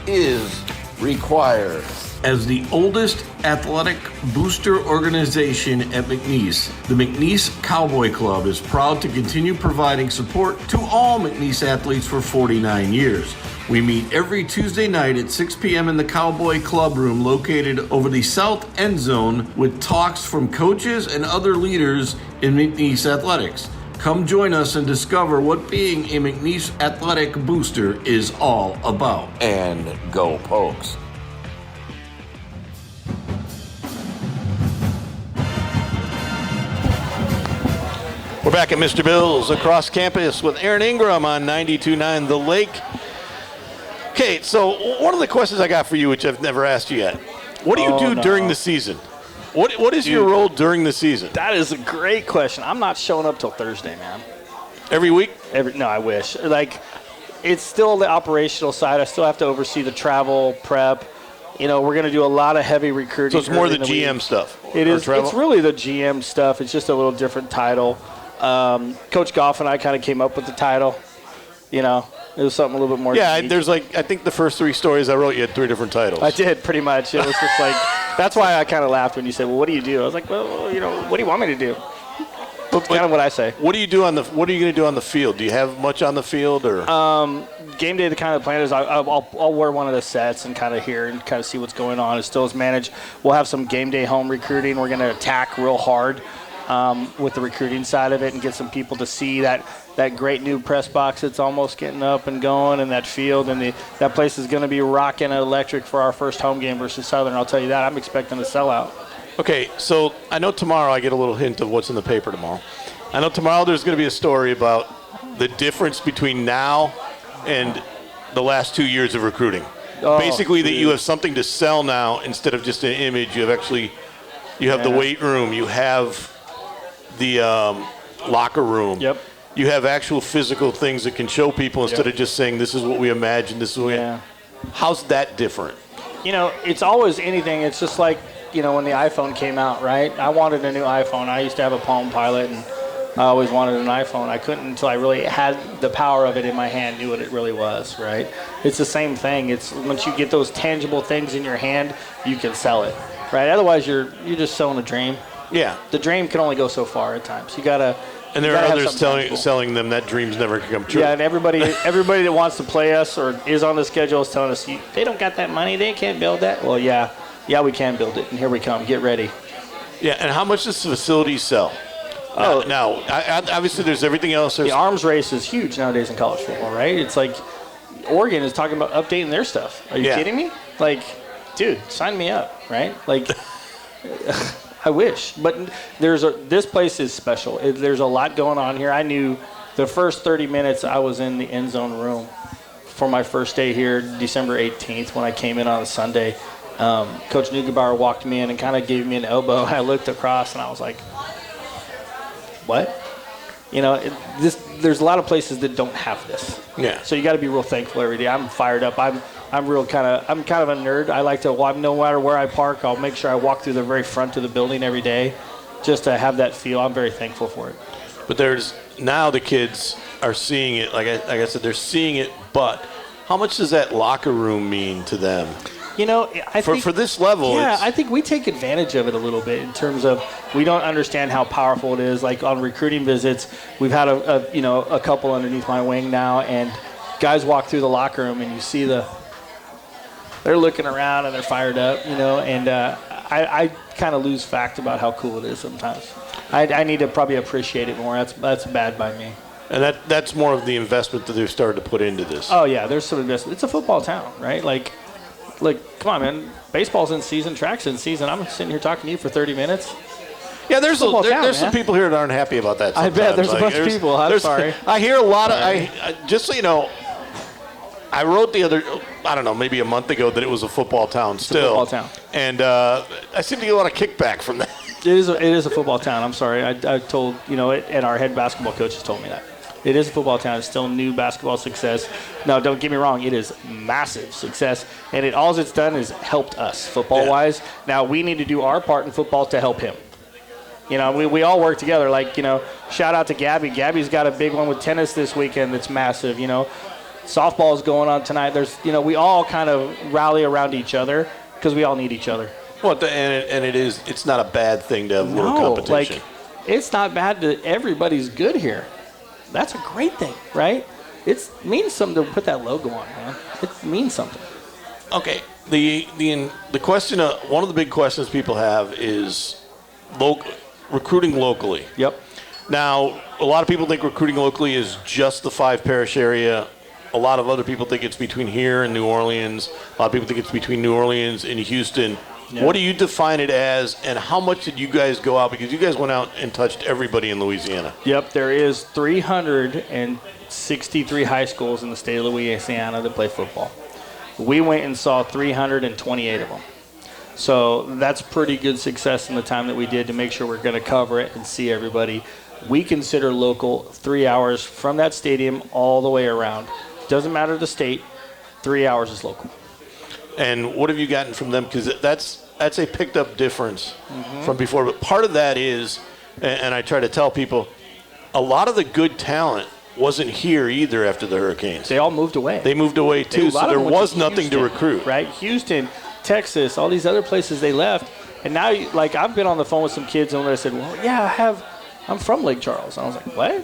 is required. As the oldest athletic booster organization at McNeese, the McNeese Cowboy Club is proud to continue providing support to all McNeese athletes for 49 years. We meet every Tuesday night at 6 p.m. in the Cowboy Club Room located over the south end zone with talks from coaches and other leaders in McNeese athletics. Come join us and discover what being a McNeese athletic booster is all about. And go Pokes. We're back at Mr. Bill's across campus with Aaron Ingram on 92.9 The Lake. Okay, so one of the questions I got for you, which I've never asked you yet. What do you do during the season? What is your role during the season? That is a great question. I'm not showing up till Thursday, man. Every week? No, I wish. It's still the operational side. I still have to oversee the travel, prep. We're going to do a lot of heavy recruiting. So it's more the GM stuff? It is. It's really the GM stuff. It's just a little different title. Coach Goff and I kind of came up with the title. It was something a little bit more unique. There's I think the first 3 stories I wrote, you had 3 different titles. I did, pretty much. It was just that's why I kind of laughed when you said, well, what do you do? I was like, well, what do you want me to do? That's kind of what I say. What are you going to do on the field? Do you have much on the field? Or game day, the kind of plan is I'll wear one of the sets and kind of hear and kind of see what's going on. It still is managed. We'll have some game day home recruiting. We're going to attack real hard with the recruiting side of it and get some people to see that great new press box that's almost getting up and going, and that field, and that place is going to be rocking electric for our first home game versus Southern. I'll tell you that. I'm expecting a sellout. Okay, so I know tomorrow I get a little hint of what's in the paper tomorrow. I know tomorrow there's going to be a story about the difference between now and the last 2 years of recruiting. Basically, that you have something to sell now instead of just an image. You have the weight room. You have the locker room. Yep. You have actual physical things that can show people instead of just saying, this is what we imagine, this is what How's that different? It's always anything. It's just like, when the iPhone came out, right? I wanted a new iPhone. I used to have a Palm Pilot, and I always wanted an iPhone. I couldn't until I really had the power of it in my hand, knew what it really was, right? It's the same thing. It's once you get those tangible things in your hand, you can sell it, right? Otherwise, you're just selling a dream. Yeah. The dream can only go so far at times. You gotta. And there are others selling them that dreams never can come true. Yeah, and everybody that wants to play us or is on the schedule is telling us they don't got that money, they can't build that. Well, yeah, we can build it, and here we come. Get ready. Yeah, and how much does the facility sell? Now, obviously, there's everything else. The arms race is huge nowadays in college football, right? It's like Oregon is talking about updating their stuff. Are you kidding me? Dude, sign me up, right? I wish, but this place is special. There's a lot going on here. I knew the first 30 minutes I was in the end zone room for my first day here, December 18th, when I came in on a Sunday. Coach Neugebauer walked me in and kind of gave me an elbow. I looked across and I was like, what? there's a lot of places that don't have this. Yeah. So you got to be real thankful every day. I'm fired up. I'm kind of a nerd. I like to walk, no matter where I park, I'll make sure I walk through the very front of the building every day just to have that feel. I'm very thankful for it. But now the kids are seeing it, like I said, they're seeing it, but how much does that locker room mean to them? I think for this level, yeah, I think we take advantage of it a little bit in terms of we don't understand how powerful it is. Like on recruiting visits, we've had a couple underneath my wing now, and guys walk through the locker room and you see they're looking around and they're fired up, and I kind of lose fact about how cool it is sometimes. I need to probably appreciate it more. That's bad by me. And that's more of the investment that they've started to put into this. Oh yeah, there's some investment. It's a football town, right? Like, come on, man. Baseball's in season, track's in season. I'm sitting here talking to you for 30 minutes. Yeah, there's some people here that aren't happy about that sometimes. I bet there's a bunch of people. I'm sorry. I hear a lot of just so you know, I wrote maybe a month ago that it was a football town still. It's a football town. And I seem to get a lot of kickback from that. It is a football town. I'm sorry. I told, and our head basketball coaches told me that. It is a football town. It's still new basketball success. Now, don't get me wrong. It is massive success. And all it's done is helped us football-wise. Yeah. Now, we need to do our part in football to help him. We all work together. Shout out to Gabby. Gabby's got a big one with tennis this weekend that's massive. Softball is going on tonight. We all kind of rally around each other because we all need each other. Well, it's not a bad thing to have a little competition. It's not bad that everybody's good here. That's a great thing, right? It means something to put that logo on, man. It means something. Okay. The question, one of the big questions people have is recruiting locally. Yep. Now, a lot of people think recruiting locally is just the 5-parish area. A lot of other people think it's between here and New Orleans. A lot of people think it's between New Orleans and Houston. Yeah. What do you define it as, and how much did you guys go out? Because you guys went out and touched everybody in Louisiana. Yep, there is 363 high schools in the state of Louisiana that play football. We went and saw 328 of them. So that's pretty good success in the time that we did to make sure we're going to cover it and see everybody. We consider local 3 hours from that stadium all the way around. Doesn't matter the state, 3 hours is local. And what have you gotten from them? Because that's a picked up difference from before. But part of that is, and I try to tell people, a lot of the good talent wasn't here either after the Hurricanes. They all moved away. They moved away too, so there was nothing to recruit. Right? Houston, Texas, all these other places they left. And now, I've been on the phone with some kids and I said, well, yeah, I'm from Lake Charles. And I was like, what?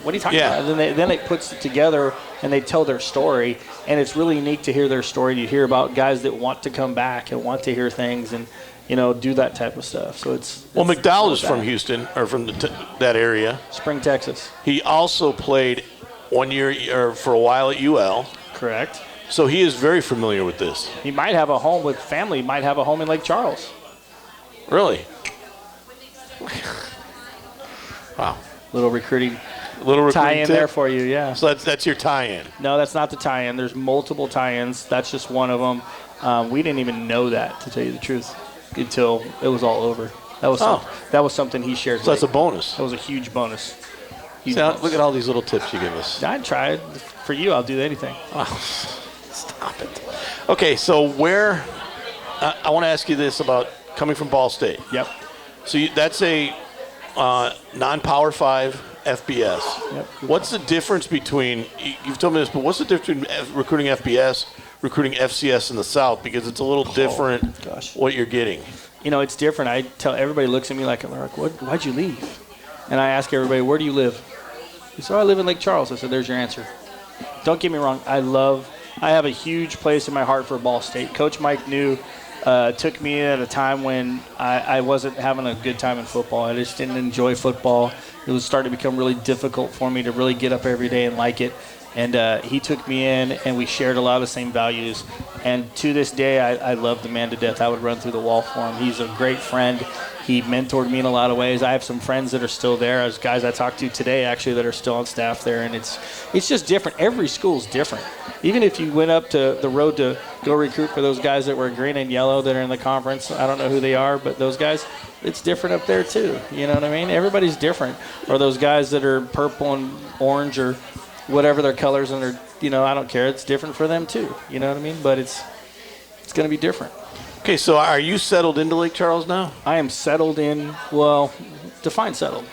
What are you talking about? And then it puts it together and they tell their story, and it's really unique to hear their story. You hear about guys that want to come back and want to hear things and do that type of stuff. So it's McDowell is from Houston, or from that area. Spring, Texas. He also played 1 year or for a while at UL. Correct. So he is very familiar with this. He might have a home with family. He might have a home in Lake Charles. Really? Wow. Little recruiting tie-in there for you, yeah. So that's your tie-in. No, that's not the tie-in. There's multiple tie-ins. That's just one of them. We didn't even know that, to tell you the truth, until it was all over. That was something he shared. So that's a bonus. That was a huge bonus. Look at all these little tips you give us. I'd try it. For you, I'll do anything. Oh, stop it. Okay, so I want to ask you this about coming from Ball State. Yep. So that's a non-Power 5 FBS. Yep. What's the difference between, you've told me this, but what's the difference between recruiting FBS, recruiting FCS in the South? Because it's a little different what you're getting. It's different. I tell everybody looks at me like, why'd you leave? And I ask everybody, where do you live? He said, I live in Lake Charles. I said, there's your answer. Don't get me wrong. I have a huge place in my heart for Ball State. Coach Mike knew took me at a time when I wasn't having a good time in football. I just didn't enjoy football. It was starting to become really difficult for me to really get up every day and like it. And he took me in, and we shared a lot of the same values. And to this day, I love the man to death. I would run through the wall for him. He's a great friend. He mentored me in a lot of ways. I have some friends that are still there. There's guys I talked to today, actually, that are still on staff there. And it's just different. Every school's different. Even if you went up to the road to go recruit for those guys that were green and yellow that are in the conference, I don't know who they are, but those guys, it's different up there too. You know what I mean? Everybody's different. Or those guys that are purple and orange or whatever their colors, and they're, I don't care. It's different for them too. You know what I mean? But it's going to be different. Okay, so are you settled into Lake Charles now? I am settled in. Well, define settled.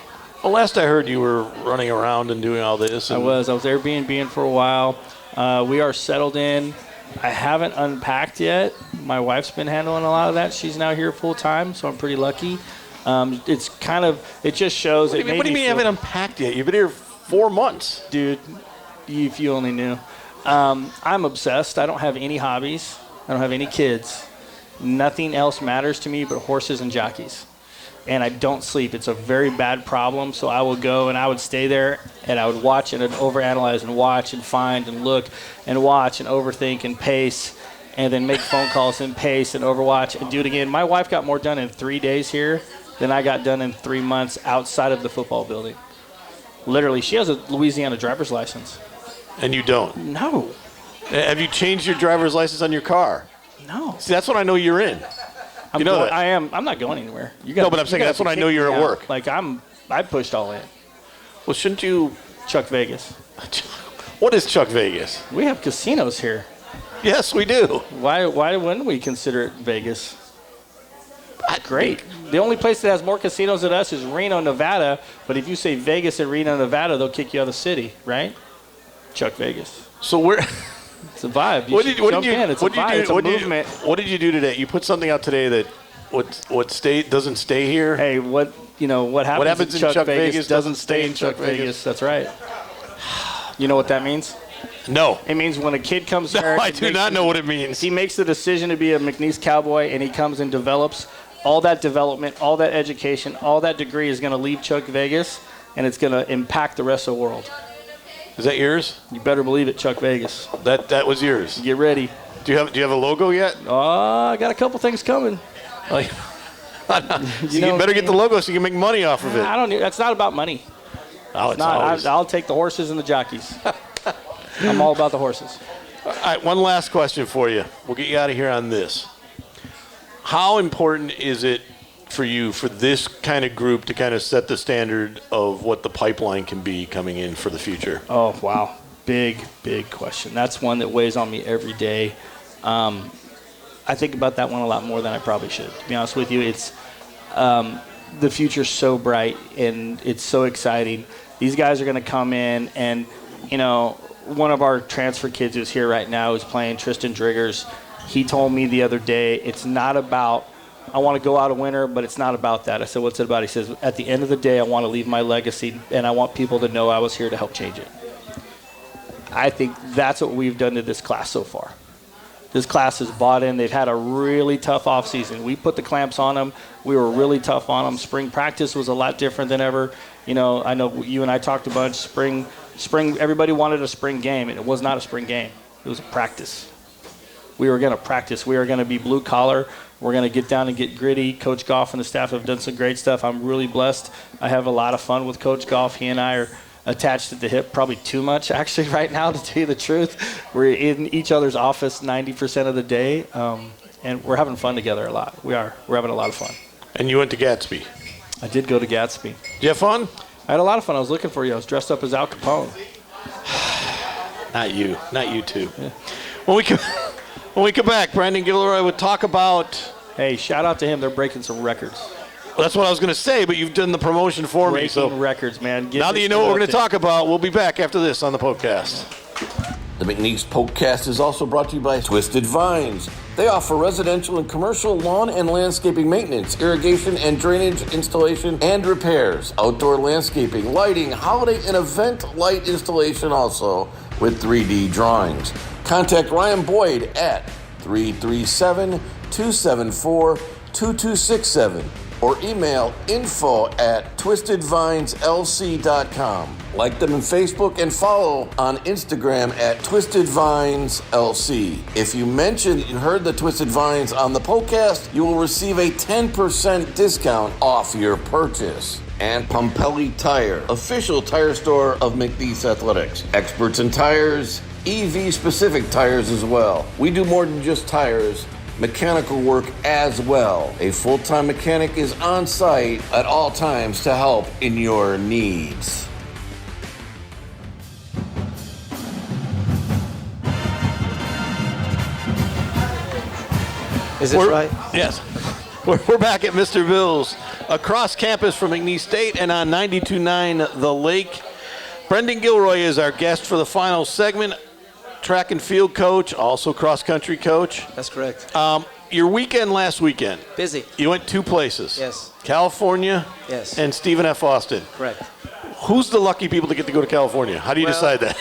Well, last I heard you were running around and doing all this. I was Airbnb-ing for a while. We are settled in. I haven't unpacked yet. My wife's been handling a lot of that. She's now here full time, so I'm pretty lucky. It just shows. What do you mean you haven't unpacked yet? You've been here 4 months. Dude, if you only knew. I'm obsessed. I don't have any hobbies. I don't have any kids. Nothing else matters to me but horses and jockeys. And I don't sleep. It's a very bad problem. So I would go and I would stay there and I would watch and overanalyze and watch and find and look and watch and overthink and pace and then make phone calls and pace and overwatch and do it again. My wife got more done in 3 days here than I got done in 3 months outside of the football building. Literally, she has a Louisiana driver's license. And you don't? No. Have you changed your driver's license on your car? No. See, that's what I know you're in. You know that. I am. I'm not going anywhere. No, but I'm saying that's when I know you're at work. Like I pushed all in. Well, shouldn't you? Chuck Vegas. What is Chuck Vegas? We have casinos here. Yes, we do. Why wouldn't we consider it Vegas? Great. The only place that has more casinos than us is Reno, Nevada. But if you say Vegas and Reno, Nevada, they'll kick you out of the city, right? Chuck Vegas. So we're. It's a vibe. What did you do? It's a vibe. It's a movement. What did you do today? You put something out today that what state doesn't stay here? Hey, what happens in Chuck Vegas doesn't stay in Chuck Vegas. That's right. You know what that means? No. It means when a kid comes here. No, I do not know what it means. He makes the decision to be a McNeese Cowboy, and he comes and develops. All that development, all that education, all that degree is going to leave Chuck Vegas, and it's going to impact the rest of the world. Is that yours? You better believe it, Chuck Vegas. That was yours. Get ready. Do you have a logo yet? I got a couple things coming. Like, you better get the logo so you can make money off of it. I don't. That's not about money. Oh, it's not. I'll take the horses and the jockeys. I'm all about the horses. All right, one last question for you. We'll get you out of here on this. How important is it for you, for this kind of group, to kind of set the standard of what the pipeline can be coming in for the future? Oh, wow. Big question. That's one that weighs on me every day. I think about that one a lot more than I probably should. To be honest with you, it's the future's so bright and it's so exciting. These guys are going to come in and, one of our transfer kids who's here right now is playing, Tristan Driggers. He told me the other day, it's not about, I want to go out a winner, but it's not about that. I said, what's it about? He says, at the end of the day, I want to leave my legacy, and I want people to know I was here to help change it. I think that's what we've done to this class so far. This class has bought in. They've had a really tough offseason. We put the clamps on them. We were really tough on them. Spring practice was a lot different than ever. I know you and I talked a bunch. Spring, everybody wanted a spring game, and it was not a spring game. It was a practice. We were going to practice. We are going to be blue collar. We're going to get down and get gritty. Coach Goff and the staff have done some great stuff. I'm really blessed. I have a lot of fun with Coach Goff. He and I are attached at the hip, probably too much actually right now, to tell you the truth. We're in each other's office 90% of the day, and we're having fun together a lot. We're having a lot of fun. And you went to Gatsby. I did go to Gatsby. Did you have fun? I had a lot of fun. I was looking for you. I was dressed up as Al Capone. Not you too. Yeah. When we come back, Brendon Gilroy would talk about... Hey, shout out to him. They're breaking some records. Well, that's what I was going to say, but you've done the promotion for me. So records, man. Now that you know what we're going to talk about, we'll be back after this on the PokeCast. The McNeese PokeCast is also brought to you by Twisted Vines. They offer residential and commercial lawn and landscaping maintenance, irrigation and drainage installation and repairs, outdoor landscaping, lighting, holiday and event light installation also with 3D drawings. Contact Ryan Boyd at 337-274-2267. or email info@twistedvineslc.com. Like them on Facebook and follow on Instagram @twistedvineslc. If you mentioned you heard the Twisted Vines on the PokeCast, you will receive a 10% discount off your purchase. And Pompelli Tire, official tire store of McNeese Athletics. Experts in tires, EV-specific tires as well. We do more than just tires, mechanical work as well. A full-time mechanic is on site at all times to help in your needs. Is this right? Yes. We're back at Mr. Bill's across campus from McNeese State and on 92.9 The Lake. Brendon Gilroy is our guest for the final segment. Track and field coach, also cross-country coach. That's correct. Your weekend last weekend. Busy. You went 2 places. Yes. California. Yes. And Stephen F. Austin. Correct. Who's the lucky people to get to go to California? How do you decide that?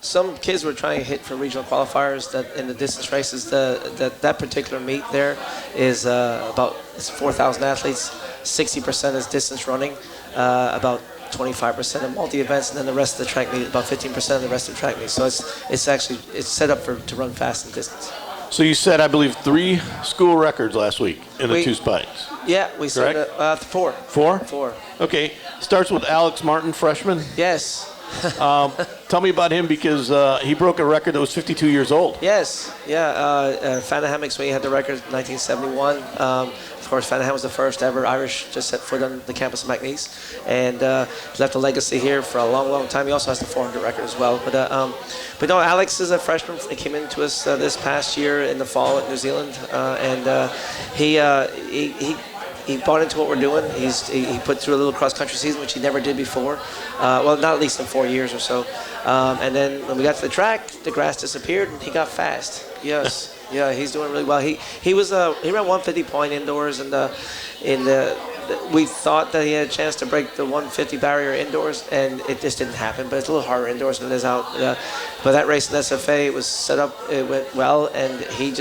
Some kids were trying to hit for regional qualifiers that in the distance races. That particular meet there is it's 4,000 athletes. 60% is distance running. About 25% of multi-events, and then the rest of the track meet, about 15% of the rest of the track meet. So it's set up to run fast in distance. So you set, I believe, 3 school records last week in the 2 spikes. Yeah, we set 4. 4? 4. Okay. Starts with Alex Martin, freshman. Yes. Tell me about him because he broke a record that was 52 years old. Yes. Yeah. Fanahan McSweeney had the record in 1971. Of course, Fanahan was the first ever Irish to set foot on the campus of McNeese, and left a legacy here for a long, long time. He also has the 400 record as well. But no, Alex is a freshman. He came into us this past year in the fall at New Zealand, and he bought into what we're doing. He put through a little cross-country season, which he never did before. Well, not at least in 4 years or so. And then when we got to the track, the grass disappeared, and he got fast. Yes. Yeah, he's doing really well. He ran 150 point indoors, and we thought that he had a chance to break the 150 barrier indoors, and it just didn't happen. But it's a little harder indoors than it is out. But that race in SFA, it was set up, it went well, and he's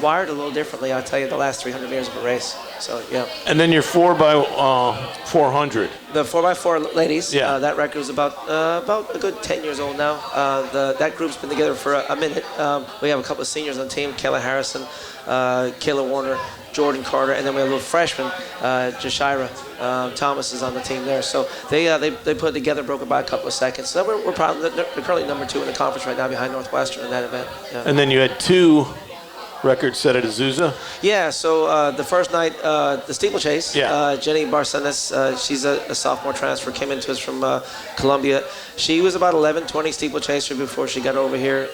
wired a little differently. I'll tell you, the last 300 meters of a race. So yeah. And then your 4x400. The 4x4 ladies. Yeah. That record was about a good 10 years old now. That group's been together for a minute. We have a couple of seniors on the team: Kayla Harrison, Kayla Warner, Jordan Carter, and then we have a little freshman, Jashira Thomas is on the team there. So they put it together, broke it by a couple of seconds. So we're probably they're currently number 2 in the conference right now, behind Northwestern in that event. Yeah. And then you had 2 records set at Azusa. Yeah. So the first night, the steeplechase. Yeah. Jenny Barcenas, she's a sophomore transfer, came into us from Columbia. She was about 11:20 steeplechaser before she got over here.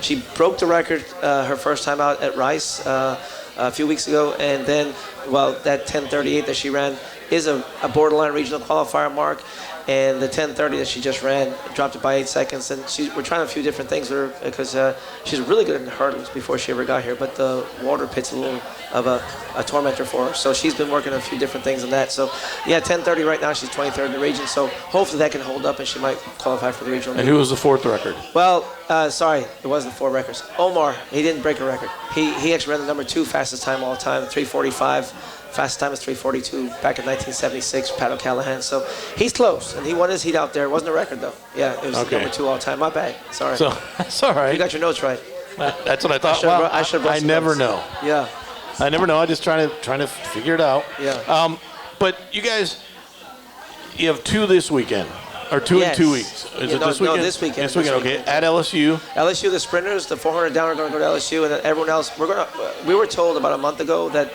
She broke the record her first time out at Rice a few weeks ago, and then, that 10:38 that she ran is a borderline regional qualifier mark, and the 10:30 that she just ran dropped it by 8 seconds. And we're trying a few different things with her because she's really good in hurdles before she ever got here, but the water pit's a little of a tormentor for her. So she's been working on a few different things in that. So yeah, 10:30 right now, she's 23rd in the region. So hopefully that can hold up and she might qualify for the regional. And who was the 4th record? Well, sorry, it wasn't 4 records. Omar, he didn't break a record. He actually ran the number 2 fastest time all time, 3:45. Fastest time is 3:42 back in 1976, Pat O'Callahan. So he's close, and he won his heat out there. It wasn't a record, though. Yeah, it was number 2 all time. My bad. Sorry. So that's all right. You got your notes right. That's what I thought. I never know. Yeah. I never know. I just trying to figure it out. Yeah. But you guys, you have 2 this weekend. Or 2 in 2 weeks. Is it this weekend? No, this weekend. This weekend, okay. At LSU. LSU, the sprinters, the 400 down are going to go to LSU, and then everyone else. We were told about a month ago that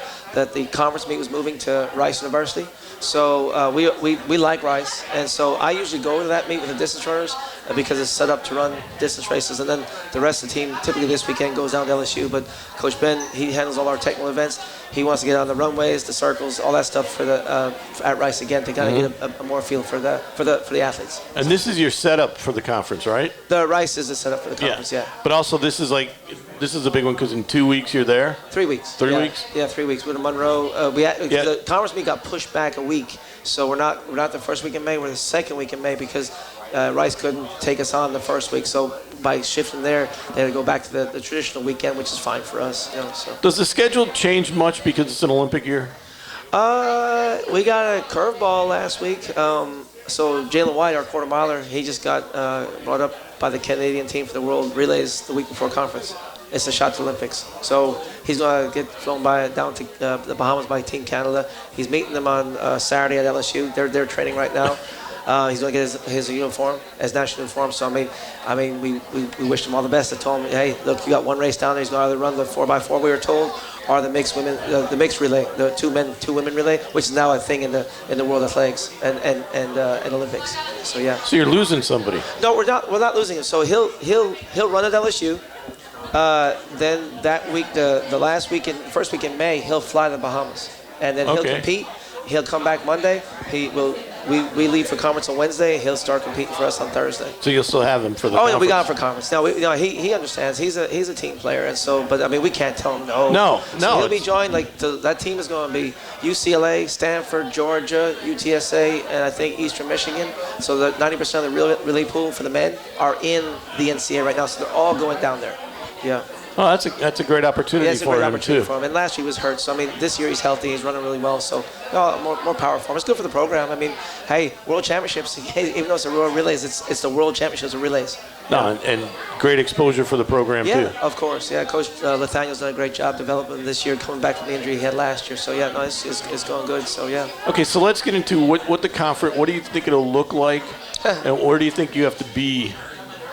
the conference meet was moving to Rice University. So we like Rice, and so I usually go to that meet with the distance runners because it's set up to run distance races, and then the rest of the team typically this weekend goes down to LSU. But Coach Ben, he handles all our technical events. He wants to get on the runways, the circles, all that stuff for the at Rice again to kind of get a more feel for the athletes. And this is your setup for the conference, right? The Rice is the setup for the conference, yeah. But also this is a big one because in 2 weeks you're there. 3 weeks. 3 weeks. Yeah, 3 weeks. We're in Monroe. The conference meet got pushed back a week, so we're not the first week in May. We're the second week in May because Rice couldn't take us on the first week, so by shifting there, they had to go back to the traditional weekend, which is fine for us. So. Does the schedule change much because it's an Olympic year? We got a curveball last week. So Jalen White, our quarter miler, he just got brought up by the Canadian team for the World Relays the week before conference. It's a shot to Olympics. So he's going to get flown down to the Bahamas by Team Canada. He's meeting them on Saturday at LSU. They're training right now. He's going to get his uniform, his national uniform. So I mean, we wish him all the best. I told him, hey, look, you got one race down there. He's going to either run the 4x4, we were told, or the mixed relay, the two women relay, which is now a thing in the world athletics and Olympics. So yeah. So you're losing somebody? No, we're not losing him. So he'll run at LSU. Then that week, first week in May, he'll fly to the Bahamas, and then he'll compete. He'll come back Monday. We leave for conference on Wednesday. He'll start competing for us on Thursday. So you'll still have him for the conference? conference? Yeah, we got him for conference. No, he understands. He's a team player, and so. But I mean, we can't tell him no. No. So he'll be joined. That team is going to be UCLA, Stanford, Georgia, UTSA, and I think Eastern Michigan. So the 90% of the relay pool for the men are in the NCAA right now. So they're all going down there. Yeah. Oh, that's a great opportunity for him too. For him. And last year he was hurt, so I mean, this year he's healthy. He's running really well, so more power for him. It's good for the program. I mean, hey, World Championships. Even though it's a World Relays, it's the World Championships of relays. No, and great exposure for the program too. Yeah, of course. Yeah, Coach Nathaniel's done a great job developing this year, coming back from the injury he had last year. So yeah, no, it's going good. So yeah. Okay, so let's get into what the conference. What do you think it'll look like, and where do you think you have to be?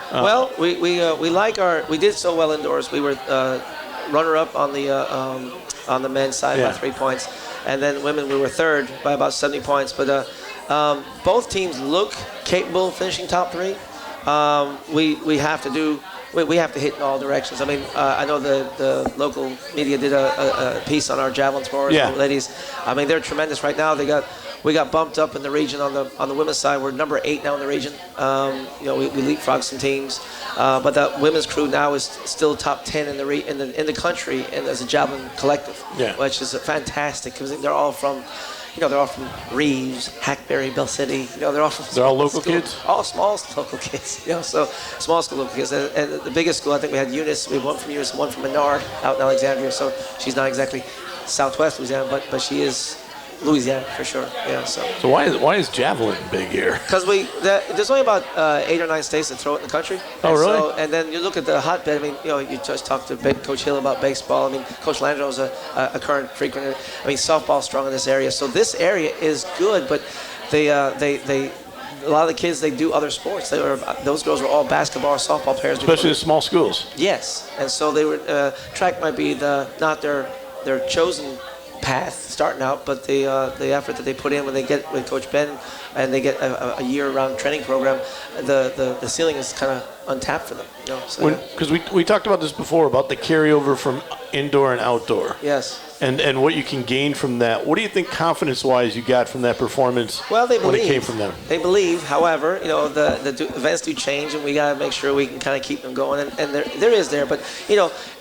Well, we did so well indoors. We were runner-up on the men's side by 3 points, and then women we were third by about 70 points. But both teams look capable of finishing top three. We have to hit in all directions. I mean, I know the local media did a piece on our javelin throwers, ladies. I mean, they're tremendous right now. We got bumped up in the region on the women's side. We're number 8 now in the region. We leapfrogged some teams, but the women's crew now is still top 10 in the country and as a javelin collective, which is fantastic because they're all from Reeves, Hackberry, Bell City. They're all local kids. All small local kids. So small school local kids. And the biggest school, I think we had Eunice. We had one from Eunice, one from Menard out in Alexandria. So she's not exactly Southwest Louisiana, but she is Louisiana for sure. Yeah. So why is javelin big here? Because there's only about 8 or 9 states that throw it in the country. Oh, really? So, and then you look at the hotbed. I mean, you just talked to Coach Hill about baseball. I mean, Coach Landro's a current frequenter. I mean, softball's strong in this area. So this area is good, but they a lot of the kids, they do other sports. Those girls were all basketball or softball players. Especially in small schools. Yes, and so they were track might be not their chosen path starting out, but the effort that they put in when they get with Coach Ben and they get a year-round training program, the ceiling is kind of untapped for them. Because we talked about this before about the carryover from indoor and outdoor. Yes. And what you can gain from that. What do you think confidence-wise you got from that performance when it came from them? They believe, however, the events do change, and we got to make sure we can kind of keep them going. And there is, but,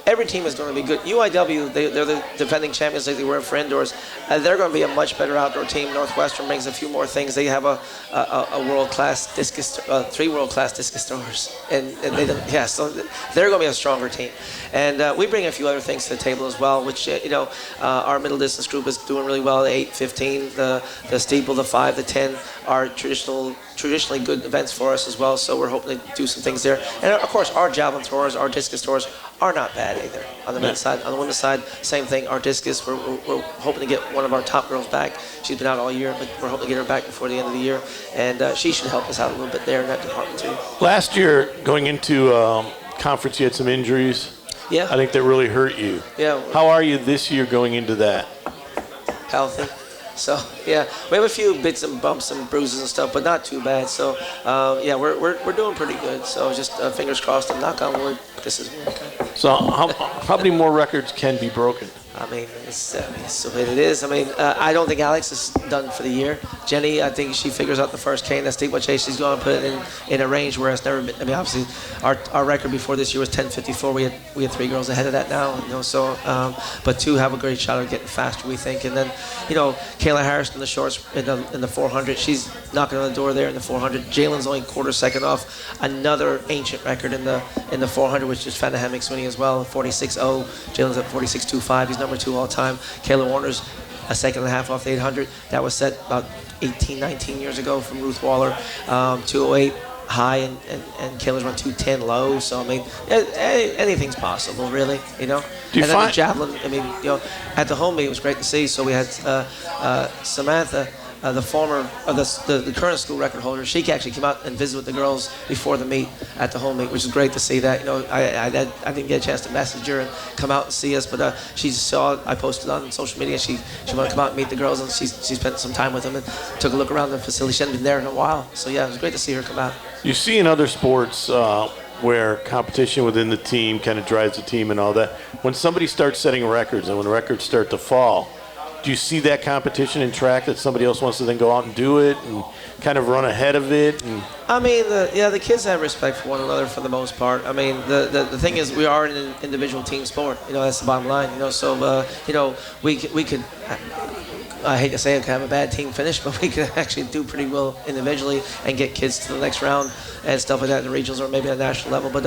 every team is going to be good. UIW, they're the defending champions like they were for indoors. They're going to be a much better outdoor team. Northwestern brings a few more things. They have a world-class discus, 3 world-class discus throwers. And so they're going to be a stronger team. And we bring a few other things to the table as well, which, our middle distance group is doing really well. The 8, 15, the steeple, the 5, the 10 are traditionally good events for us as well. So we're hoping to do some things there. And of course, our javelin throwers, our discus throwers are not bad either. On the men's side, on the women's side, same thing. Our discus, we're hoping to get one of our top girls back. She's been out all year, but we're hoping to get her back before the end of the year. And she should help us out a little bit there in that department too. Last year, going into conference, you had some injuries. Yeah. I think that really hurt you. Yeah. How are you this year going into that? Healthy. So, yeah, we have a few bits and bumps and bruises and stuff, but not too bad. So, we're doing pretty good. So, just fingers crossed and knock on wood, this is okay. So, how many more records can be broken? I mean, it's the way it is. I mean, I don't think Alex is done for the year. Jenny, I think she figures out the first K in that steeplechase. She's going to put it in a range where it's never been. I mean, obviously, our record before this year was 10:54. We had 3 girls ahead of that now. So but 2 have a great shot at getting faster, we think. And then, Kayla Harris in the shorts in the 400. She's knocking on the door there in the 400. Jalen's only quarter second off another ancient record in the 400, which is Fanahamming Sweeney as well, 46.0. Jalen's at 46.25. He's number 2 all time. Kayla Warner's a second and a half off the 800. That was set about 18, 19 years ago from Ruth Waller. 208 high and Kayla's run 210 low. So I mean, anything's possible, really. And then the javelin. I mean, at the home meet it was great to see. So we had Samantha. The former, the current school record holder, she actually came out and visited with the girls before the meet at the home meet, which is great to see that. I didn't get a chance to message her and come out and see us, but she saw I posted on social media. She wanted to come out and meet the girls, and she spent some time with them and took a look around the facility. She hadn't been there in a while, so yeah, it was great to see her come out. You see in other sports where competition within the team kind of drives the team and all that, when somebody starts setting records and when records start to fall, do you see that competition in track that somebody else wants to then go out and do it and kind of run ahead of it? I mean, the kids have respect for one another for the most part. I mean, the thing is, we are an individual team sport. That's the bottom line. So we could. I hate to say it, have a bad team finish, but we could actually do pretty well individually and get kids to the next round and stuff like that in the regionals or maybe at a national level. But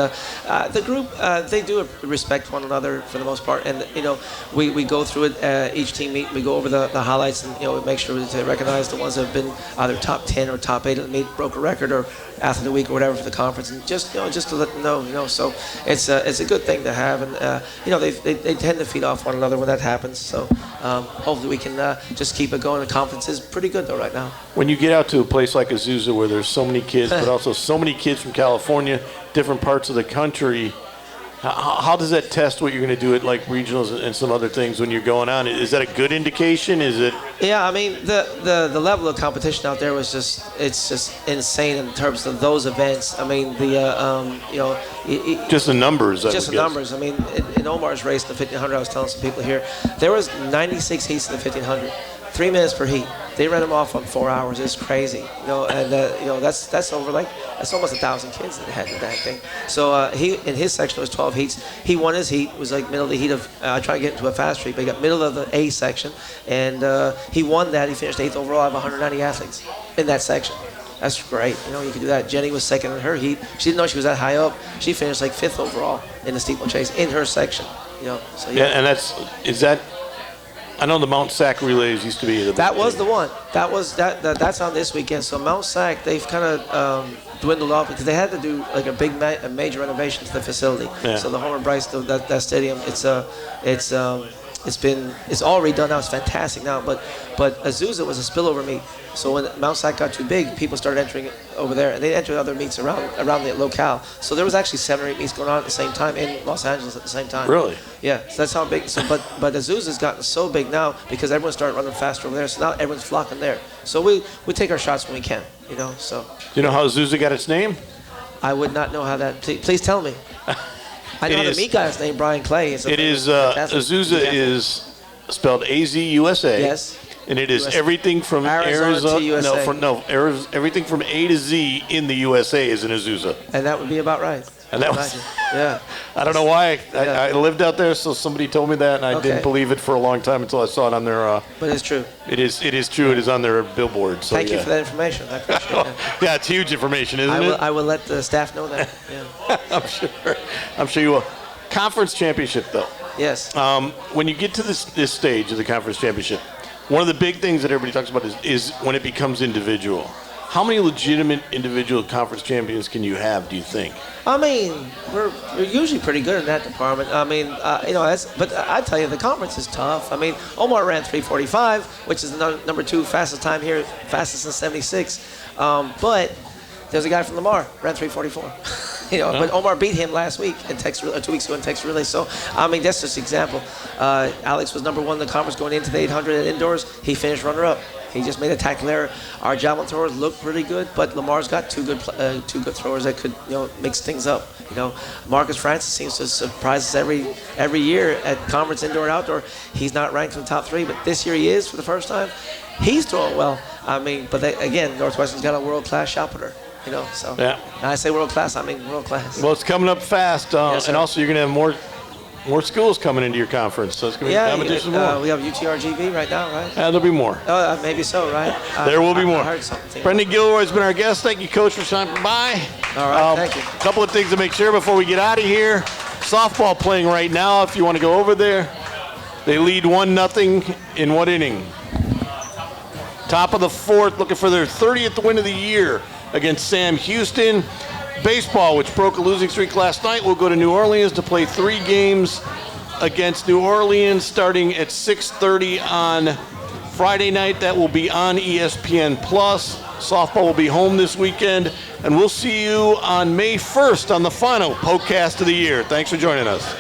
the group, they do respect one another for the most part. And, we go through it, each team meet, we go over the highlights and, we make sure to recognize the ones that have been either top 10 or top 8 of the meet, broke a record or athlete of the week or whatever for the conference. And just to let them know, So it's a good thing to have. And, they tend to feed off one another when that happens. So hopefully we can just keep it going. The conference is pretty good, though, right now. When you get out to a place like Azusa where there's so many kids, but also so many kids from California, different parts of the country, how does that test what you're going to do at like regionals and some other things when you're going on? Is that a good indication? Is it? Yeah, I mean the level of competition out there was it's just insane in terms of those events. I mean just the numbers. Just the numbers. I mean in Omar's race, the 1500, I was telling some people here, there was 96 heats in the 1500. 3 minutes per heat. They ran them off on 4 hours. It's crazy, and that's over that's almost 1,000 kids that had the dang thing. So he in his section was 12 heats. He won his heat. Was like middle of the heat of trying to get into a fast streak, but he got middle of the A section, and he won that. He finished 8th overall out of 190 athletes in that section. That's great. You can do that. Jenny was second in her heat. She didn't know she was that high up. She finished like 5th overall in the steeplechase in her section. So yeah. And is that. I know the Mount Sac relays used to be. That was the one. That's on this weekend. So Mount Sac, they've kind of dwindled off because they had to do like a major renovation to the facility. Yeah. So the Homer Bryce, that stadium, it's all redone now. It's fantastic now. But Azusa was a spillover meet. So when Mount Sac got too big, people started entering over there, and they entered other meets around the locale. So there was actually 7 or 8 meets going on at the same time in Los Angeles at the same time. Really? Yeah. So that's how big. So but Azusa's gotten so big now because everyone started running faster over there. So now everyone's flocking there. So we take our shots when we can. So. Do you know how Azusa got its name? I would not know how that. Please tell me. I know the meat guy's name, Brian Clay. Azusa is spelled A-Z-U-S-A. Yes. And it is everything from Arizona to USA. Everything from A to Z in the USA is in Azusa. And that would be about right. And that was, yeah. I don't know why. I lived out there, so somebody told me that, and I didn't believe it for a long time until I saw it on their. But it's true. It is true. It is on their billboard. So Thank you for that information. I appreciate it. Yeah, it's huge information, isn't it? I will let the staff know that. Yeah. I'm sure you will. Conference championship, though. Yes. When you get to this stage of the conference championship, one of the big things that everybody talks about is when it becomes individual. How many legitimate individual conference champions can you have, do you think? I mean, we're usually pretty good in that department. I mean, but I tell you, the conference is tough. I mean, Omar ran 3:45, which is the number 2 fastest time here, fastest in 76. But there's a guy from Lamar, ran 3:44. But Omar beat him last week in 2 weeks ago in Texas Relay. So, I mean, that's just an example. Alex was number 1 in the conference going into the 800 at indoors. He finished runner-up. He just made a tackle error. Our javelin throwers look pretty good, but Lamar's got two good throwers that could mix things up. Marcus Francis seems to surprise us every year at conference, indoor and outdoor. He's not ranked in the top 3, but this year he is for the first time. He's throwing well. But again, Northwestern's got a world-class shot putter. So yeah. When I say world-class, I mean world-class. Well, it's coming up fast, Yes, and also you're going to have more schools coming into your conference, so it's going to be competition more. We have UTRGV right now, right? There'll be more. Maybe so, right? There will be more. I heard something. Brendon Gilroy's been our guest. Thank you, Coach, for stopping by. All right, thank you. A couple of things to make sure before we get out of here. Softball playing right now, if you want to go over there. They lead 1-0 in what inning? Top of the 4th, looking for their 30th win of the year against Sam Houston. Baseball, which broke a losing streak last night, will go to New Orleans to play 3 games against New Orleans starting at 6:30 on Friday night. That will be on ESPN+. Softball will be home this weekend, and we'll see you on May 1st on the final PokeCast of the year. Thanks for joining us.